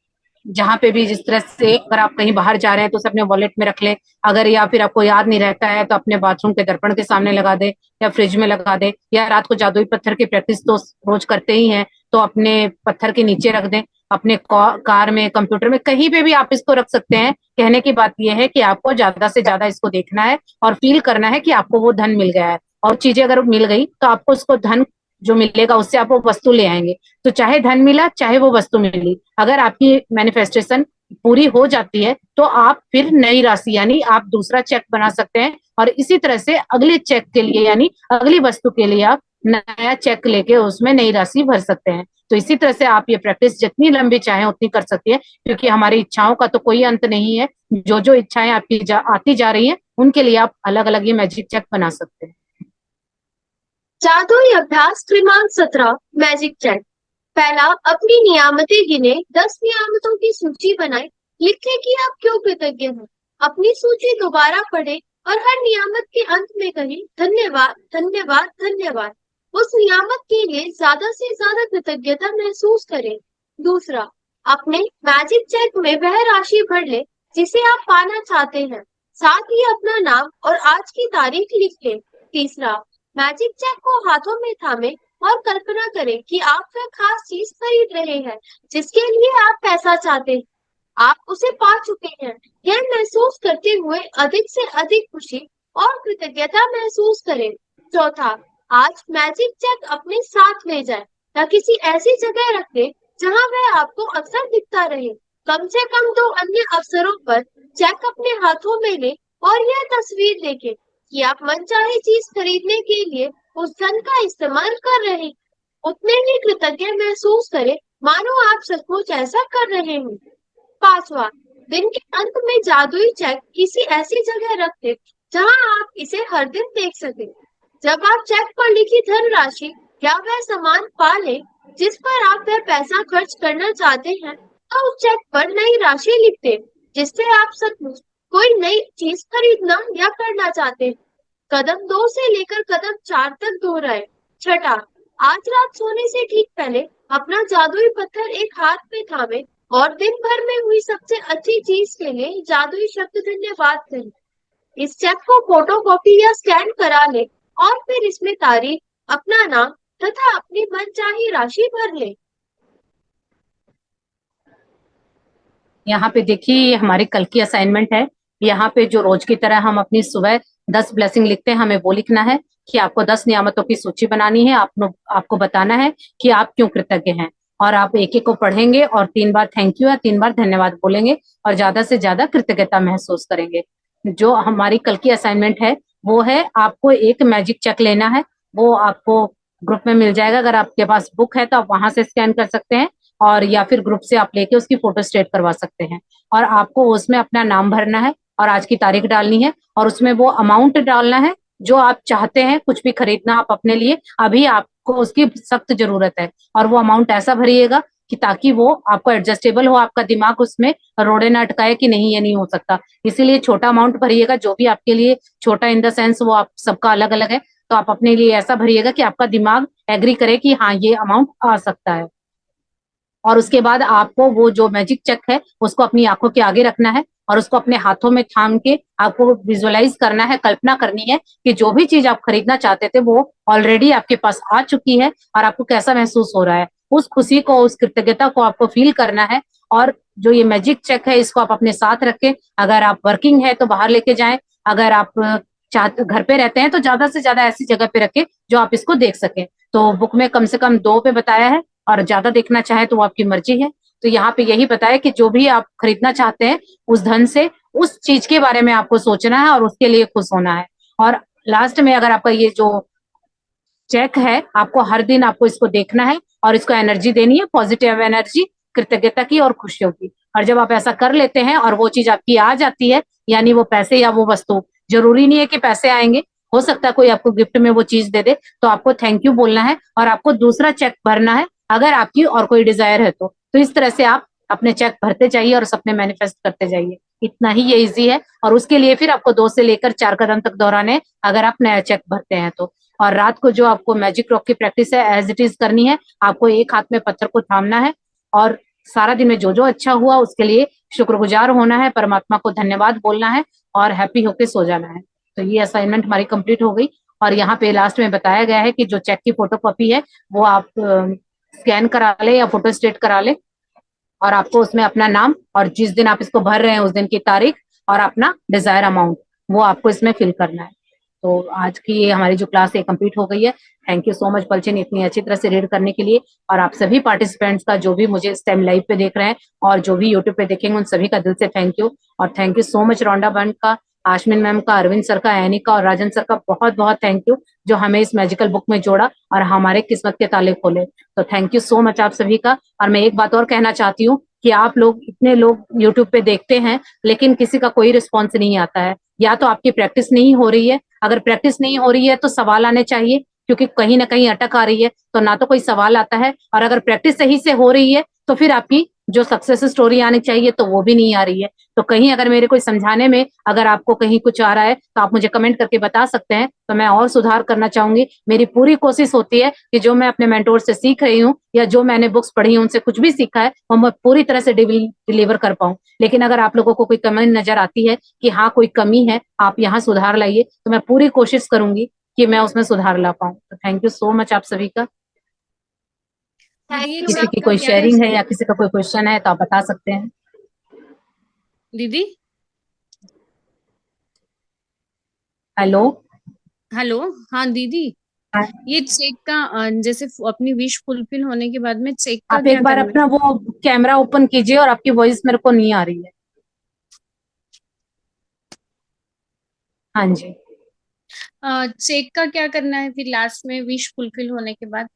जहां पे भी, जिस तरह से अगर आप कहीं बाहर जा रहे हैं तो उसे अपने वॉलेट में रख ले, अगर या फिर आपको याद नहीं रहता है तो अपने बाथरूम के दर्पण के सामने लगा दे या फ्रिज में लगा दे, या रात को जादुई पत्थर की प्रैक्टिस तो रोज करते ही हैं तो अपने पत्थर के नीचे रख दें, अपने कार में, कंप्यूटर में, कहीं पे भी आप इसको रख सकते हैं। कहने की बात यह है कि आपको ज्यादा से ज्यादा इसको देखना है और फील करना है कि आपको वो धन मिल गया है, और चीजें अगर मिल गई तो आपको उसको धन जो मिलेगा उससे आप वो वस्तु ले आएंगे। तो चाहे धन मिला चाहे वो वस्तु मिली, अगर आपकी मैनिफेस्टेशन पूरी हो जाती है तो आप फिर नई राशि यानी आप दूसरा चेक बना सकते हैं, और इसी तरह से अगले चेक के लिए यानी अगली वस्तु के लिए आप नया चेक लेके उसमें नई राशि भर सकते हैं। तो इसी तरह से आप ये प्रैक्टिस जितनी लंबी चाहें उतनी कर सकती है, क्योंकि हमारी इच्छाओं का तो कोई अंत नहीं है। जो जो इच्छाएं आपकी आती जा रही हैं उनके लिए आप अलग अलग ये मैजिक चेक बना सकते हैं। जादुई अभ्यास क्रमांक 17 मैजिक चैट। पहला, अपनी नियामतें गिने, 10 नियामतों की सूची बनाए, लिखें कि आप क्यों कृतज्ञ हैं। अपनी सूची दोबारा पढ़े और हर नियामत के अंत में कहें धन्यवाद धन्यवाद धन्यवाद। उस नियामत के लिए ज्यादा से ज्यादा कृतज्ञता महसूस करें। दूसरा, अपने मैजिक चेक में वह राशि भर ले जिसे आप पाना चाहते हैं, साथ ही अपना नाम और आज की तारीख लिख लें। तीसरा, मैजिक चेक को हाथों में थामे और कल्पना करें कि आप वह खास चीज खरीद रहे हैं जिसके लिए आप पैसा चाहते हैं। आप उसे पा चुके हैं। यह महसूस करते हुए अधिक से अधिक खुशी और कृतज्ञता महसूस करें। चौथा, आज मैजिक चेक अपने साथ ले जाए या किसी ऐसी जगह रख दे जहां वह आपको अक्सर दिखता रहे। कम से कम 2 अन्य अवसरों पर चेक अपने हाथों में ले और यह तस्वीर देखें कि आप मनचाही चीज खरीदने के लिए उस धन का इस्तेमाल कर रहे हैं। उतने ही कृतज्ञ महसूस करें मानो आप सचमुच ऐसा कर रहे हैं। पांचवा, दिन के अंत में जादुई चेक किसी ऐसी जगह रख दें जहां आप इसे हर दिन देख सकें। जब आप चेक पर लिखी धनराशि या वह सामान पा लें जिस पर आप वह पैसा खर्च करना चाहते हैं, तो उस चेक पर नई राशि लिख दें जिससे आप सचमुच कोई नई चीज खरीदना या करना चाहते हैं। कदम 2 से लेकर कदम 4 तक दोहराए। छठा, आज रात सोने से ठीक पहले अपना जादुई पत्थर एक हाथ में थामे और दिन भर में हुई सबसे अच्छी चीज के लिए जादुई शब्द धन्यवाद कहें। इस चेक को फोटोकॉपी या स्कैन करा ले और फिर इसमें तारीख, अपना नाम तथा अपनी मनचाही राशि भर ले। यहाँ पे देखिए हमारी कल की असाइनमेंट है। यहाँ पे जो रोज की तरह हम अपनी सुबह 10 ब्लेसिंग लिखते हैं, हमें वो लिखना है कि आपको 10 नियामतों की सूची बनानी है। आपको बताना है कि आप क्यों कृतज्ञ हैं, और आप एक एक को पढ़ेंगे और 3 बार थैंक यू या 3 बार धन्यवाद बोलेंगे और ज्यादा से ज्यादा कृतज्ञता महसूस करेंगे। जो हमारी कल की असाइनमेंट है वो है आपको एक मैजिक चेक लेना है। वो आपको ग्रुप में मिल जाएगा। अगर आपके पास बुक है तो आप वहां से स्कैन कर सकते हैं, और या फिर ग्रुप से आप लेके उसकी फोटो स्टेट करवा सकते हैं। और आपको उसमें अपना नाम भरना है और आज की तारीख डालनी है, और उसमें वो अमाउंट डालना है जो आप चाहते हैं कुछ भी खरीदना आप अपने लिए, अभी आपको उसकी सख्त जरूरत है। और वो अमाउंट ऐसा भरिएगा कि ताकि वो आपको एडजस्टेबल हो, आपका दिमाग उसमें रोड़े ना अटकाए कि नहीं ये नहीं हो सकता। इसीलिए छोटा अमाउंट भरिएगा, जो भी आपके लिए छोटा इन द सेंस वो आप सबका अलग अलग है। तो आप अपने लिए ऐसा भरिएगा कि आपका दिमाग एग्री करे कि हाँ ये अमाउंट आ सकता है। और उसके बाद आपको वो जो मैजिक चेक है उसको अपनी आंखों के आगे रखना है और उसको अपने हाथों में थाम के आपको विजुअलाइज करना है, कल्पना करनी है कि जो भी चीज आप खरीदना चाहते थे वो ऑलरेडी आपके पास आ चुकी है और आपको कैसा महसूस हो रहा है। उस खुशी को, उस कृतज्ञता को आपको फील करना है। और जो ये मैजिक चेक है इसको आप अपने साथ रखें। अगर आप वर्किंग है तो बाहर लेके जाएं, अगर आप घर पे रहते हैं तो ज्यादा से ज्यादा ऐसी जगह पे रखें जो आप इसको देख सकें। तो बुक में कम से कम 2 पे बताया है, और ज्यादा देखना चाहे तो वो आपकी मर्जी है। तो यहाँ पे यही बताया कि जो भी आप खरीदना चाहते हैं उस धन से उस चीज के बारे में आपको सोचना है और उसके लिए खुश होना है। और लास्ट में अगर आपका ये जो चेक है आपको हर दिन आपको इसको देखना है और इसको एनर्जी देनी है, पॉजिटिव एनर्जी, कृतज्ञता की और खुशियों की। और जब आप ऐसा कर लेते हैं और वो चीज आपकी आ जाती है, यानी वो पैसे या वो वस्तु, जरूरी नहीं है कि पैसे आएंगे, हो सकता है कोई आपको गिफ्ट में वो चीज दे दे, तो आपको थैंक यू बोलना है और आपको दूसरा चेक भरना है अगर आपकी और कोई डिजायर है तो इस तरह से आप अपने चेक भरते जाइए और सपने मैनिफेस्ट करते जाइए। इतना ही ये इजी है। और उसके लिए फिर आपको 2 से लेकर 4 कदम तक दोहराने अगर आप नया चेक भरते हैं तो। और रात को जो आपको मैजिक रॉक की प्रैक्टिस है एज इट इज करनी है। आपको एक हाथ में पत्थर को थामना है और सारा दिन में जो जो अच्छा हुआ उसके लिए शुक्रगुजार होना है, परमात्मा को धन्यवाद बोलना है और हैप्पी होके सो जाना है। तो ये असाइनमेंट हमारी कंप्लीट हो गई। और यहाँ पे लास्ट में बताया गया है कि जो चेक की फोटो कॉपी है वो आप स्कैन करा ले या फोटो स्टेट करा ले, और आपको उसमें अपना नाम और जिस दिन आप इसको भर रहे हैं उस दिन की तारीख और अपना डिजायर अमाउंट वो आपको इसमें फिल करना है। तो आज की ये हमारी जो क्लास है कंप्लीट हो गई है। थैंक यू सो मच पलचिन, इतनी अच्छी तरह से रीड करने के लिए। और आप सभी पार्टिसिपेंट्स का, जो भी मुझे इस टाइम लाइव पे देख रहे हैं और जो भी यूट्यूब पे देखेंगे, उन सभी का दिल से थैंक यू। और थैंक यू सो मच रोंडा बंड का, आशमिन मैम का, अरविंद सर का, एनी का और राजन सर का बहुत बहुत थैंक यू, जो हमें इस मैजिकल बुक में जोड़ा और हमारे किस्मत के ताले खोले। तो थैंक यू सो मच आप सभी का। और मैं एक बात और कहना चाहती हूँ कि आप लोग, इतने लोग यूट्यूब पे देखते हैं लेकिन किसी का कोई रिस्पॉन्स नहीं आता है। या तो आपकी प्रैक्टिस नहीं हो रही है, अगर प्रैक्टिस नहीं हो रही है तो सवाल आने चाहिए, क्योंकि कहीं ना कहीं अटक आ रही है तो ना तो कोई सवाल आता है, और अगर प्रैक्टिस सही से हो रही है तो फिर आपकी जो सक्सेस स्टोरी आनी चाहिए तो वो भी नहीं आ रही है। तो कहीं अगर मेरे कोई समझाने में अगर आपको कहीं कुछ आ रहा है तो आप मुझे कमेंट करके बता सकते हैं, तो मैं और सुधार करना चाहूंगी। मेरी पूरी कोशिश होती है कि जो मैं अपने मेंटोर से सीख रही हूँ या जो मैंने बुक्स पढ़ी हैं उनसे कुछ भी सीखा है वो मैं पूरी तरह से डिलीवर कर पाऊँ। लेकिन अगर आप लोगों को कोई कमी नजर आती है कि हाँ कोई कमी है, आप यहाँ सुधार लाइए, तो मैं पूरी कोशिश करूंगी कि मैं उसमें सुधार ला पाऊँ। तो थैंक यू सो मच आप सभी का। दीदी ये किसी चेक की का कोई क्या है? शेयरिंग है या किसी का कोई क्वेश्चन है तो आप बता सकते हैं। दीदी हेलो। हेलो। हाँ दीदी, हाँ, ये चेक का जैसे अपनी विश फुलफिल होने के बाद में चेक का आप क्या एक बार करना अपना वो कैमरा ओपन कीजिए, और आपकी वॉइस मेरे को नहीं आ रही है। हाँ जी। है? चेक का क्या करना है फिर लास्ट में विश फुलफिल होने के बाद?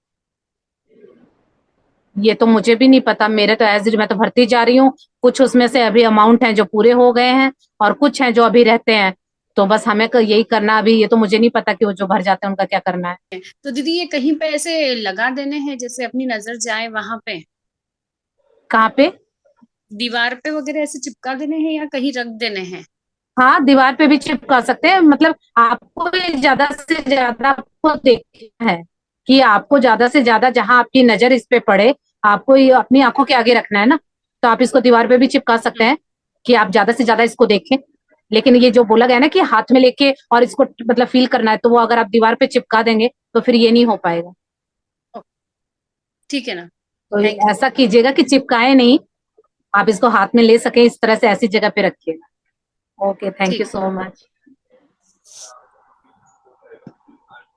ये तो मुझे भी नहीं पता, मेरे तो एज मैं तो भरती जा रही हूँ। कुछ उसमें से अभी अमाउंट है जो पूरे हो गए हैं, और कुछ हैं जो अभी रहते हैं। तो बस हमें यही करना अभी, ये तो मुझे नहीं पता कि वो जो भर जाते हैं उनका क्या करना है। तो दीदी ये कहीं पे ऐसे लगा देने हैं जैसे अपनी नजर जाए वहां पे, कहाँ पे? दीवार पे वगैरह ऐसे चिपका देने हैं या कहीं रख देने हैं? हाँ, दीवार पे भी चिपका सकते हैं। मतलब आपको ये ज्यादा से ज्यादा आपको देखना है कि आपको ज्यादा से ज्यादा जहां आपकी नजर इस पे पड़े, आपको ये अपनी आंखों के आगे रखना है ना। तो आप इसको दीवार पे भी चिपका सकते हैं कि आप ज्यादा से ज्यादा इसको देखें। लेकिन ये जो बोला गया ना कि हाथ में लेके और इसको मतलब फील करना है, तो वो अगर आप दीवार पे चिपका देंगे तो फिर ये नहीं हो पाएगा। ओ, ठीक है ना। तो थैंक यू। ऐसा कीजिएगा कि चिपकाए नहीं, आप इसको हाथ में ले सके इस तरह से ऐसी जगह पे रखिएगा। ओके, थैंक यू ठीक। So much.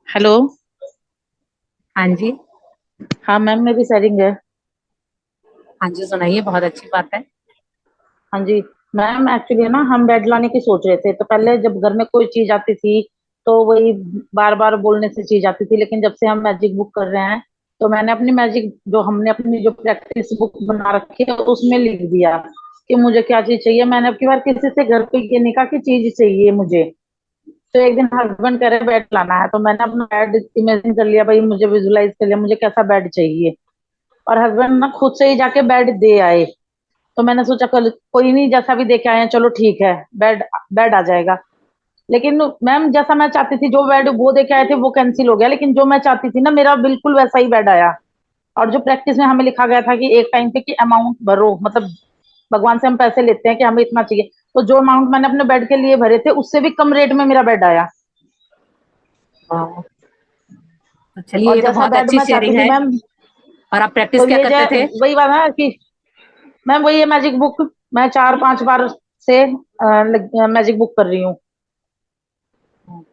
हेलो। हाँ जी। हाँ मैम, मेरी शेयरिंग है। हाँ जी, सुनाइए, बहुत अच्छी बात है। हाँ जी मैम, एक्चुअली ना हम बेड लाने की सोच रहे थे। तो पहले जब घर में कोई चीज आती थी तो वही बार बार बोलने से चीज आती थी, लेकिन जब से हम मैजिक बुक कर रहे हैं तो मैंने अपनी मैजिक जो हमने अपनी जो प्रैक्टिस बुक बना रखी है उसमें लिख दिया कि मुझे क्या चीज चाहिए। मैंने अब की बार किसी से घर पे ये नहीं कहा कि चीज चाहिए मुझे। तो एक दिन हस्बैंड कह रहे बेड लाना है, तो मैंने अपना बेड इमेजिन कर लिया, भाई मुझे विजुलाइज कर लिया मुझे कैसा बेड चाहिए। और हस्बैंड ना खुद से ही जाके बेड दे आए। तो मैंने सोचा कल कोई नहीं, जैसा भी देके आए हैं चलो ठीक है, बेड बेड आ जाएगा। लेकिन मैम जैसा मैं चाहती थी, जो बेड वो देके आए थे वो कैंसिल हो गया, लेकिन जो मैं चाहती थी ना मेरा बिल्कुल वैसा ही बेड आया। और जो प्रैक्टिस में हमें लिखा गया था कि एक टाइम पे कि अमाउंट भरो, मतलब भगवान से हम पैसे लेते हैं कि हमें इतना चाहिए, तो जो अमाउंट मैंने अपने बेड के लिए भरे थे उससे भी कम रेट में मेरा बेड आया। वाह। तो चलिए, और ये तो जैसा बहुत बेड अच्छी मैं चाहती शेयरिंग थी है। मैम, और आप प्रैक्टिस तो क्या ये जो करते थे? वही बात है कि मैम वही है मैजिक बुक, मैं 4-5 बार से मैजिक बुक कर रही हूँ। हाँ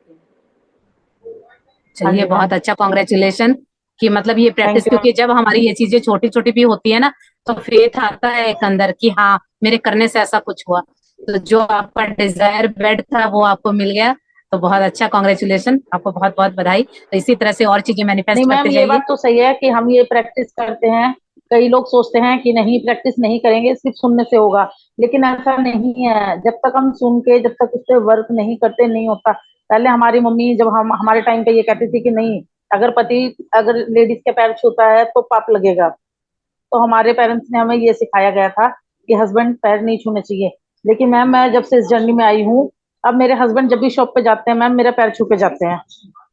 चलिए, जी मैम। बहुत अच्छा, कॉन्ग्रेचुलेशन। कि मतलब ये प्रैक्टिस, थैंक यू मैम। क्योंकि जब हमारी ये चीजें छोटी छोटी भी होती है ना, तो फेथ आता है एक अंदर कि हाँ मेरे करने से ऐसा कुछ हुआ। तो जो आपका डिजायर बेड था वो आपको मिल गया। तो बहुत अच्छा, कॉन्ग्रेचुलेशन, आपको बहुत बहुत बधाई। तो इसी तरह से और चीजें नहीं मैनिफेस्ट मैम, करते ये जाइए। बात तो सही है कि हम ये प्रैक्टिस करते हैं। कई लोग सोचते हैं कि नहीं प्रैक्टिस नहीं करेंगे सिर्फ सुनने से होगा, लेकिन ऐसा नहीं है। जब तक हम सुन के, जब तक उस पर वर्क नहीं करते नहीं होता। पहले हमारी मम्मी जब हम हमारे टाइम पे ये कहती थी कि नहीं, अगर पति अगर लेडीज के पैर छूता है तो पाप लगेगा। तो हमारे पेरेंट्स ने हमें ये सिखाया गया था कि हस्बैंड पैर नहीं छूने चाहिए। लेकिन मैम मैं जब से इस जर्नी में आई हूँ, अब मेरे हस्बैंड जब भी शॉप पे जाते हैं मैम मेरा पैर छू के जाते हैं।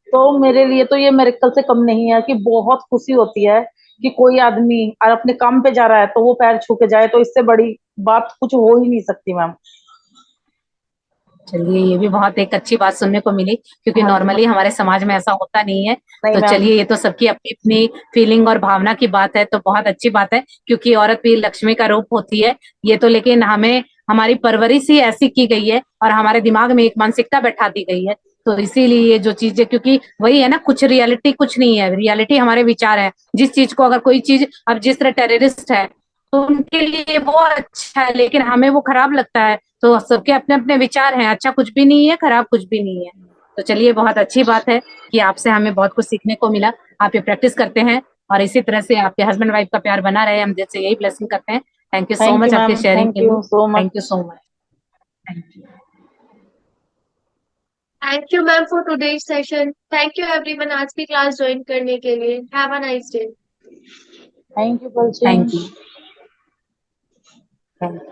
तो मेरे लिए तो ये मेरेकल से कम नहीं है कि बहुत खुशी होती है कि कोई आदमी और अपने काम पे जा रहा है तो वो पैर छू के जाए, तो इससे बड़ी बात कुछ हो ही नहीं सकती मैम। चलिए, ये भी बहुत एक अच्छी बात सुनने को मिली, क्योंकि हाँ जी नॉर्मली मैम। हमारे समाज में ऐसा होता नहीं है। नहीं तो मैम। चलिए, ये तो सबकी अपनी अपनी फीलिंग और भावना की बात है, तो बहुत अच्छी बात है, क्योंकि औरत भी लक्ष्मी का रूप होती है। ये तो लेकिन हमें हमारी परवरिश ही ऐसी की गई है और हमारे दिमाग में एक मानसिकता बैठा दी गई है। तो इसीलिए ये जो चीजें, क्योंकि वही है ना, कुछ रियलिटी कुछ नहीं है, रियलिटी हमारे विचार है। जिस चीज को अगर कोई चीज, अब जिस तरह टेररिस्ट है तो उनके लिए वो अच्छा है, लेकिन हमें वो खराब लगता है। तो सबके अपने अपने विचार हैं, अच्छा कुछ भी नहीं है, खराब कुछ भी नहीं है। तो चलिए, बहुत अच्छी बात है कि आपसे हमें बहुत कुछ सीखने को मिला। आप ये प्रैक्टिस करते हैं और इसी तरह से आपके हस्बैंड वाइफ का प्यार बना रहे, हम दिल से यही ब्लेसिंग करते हैं। Thank you so thank much you आपके मैम, शेयरिंग थैंक के लिए। You so much. Thank you so much. Thank you. Thank you ma'am for today's session. Thank you everyone आज की क्लास ज्वाइन करने के लिए। Have a nice day. Thank you पल्सिन। Thank you. Thank you.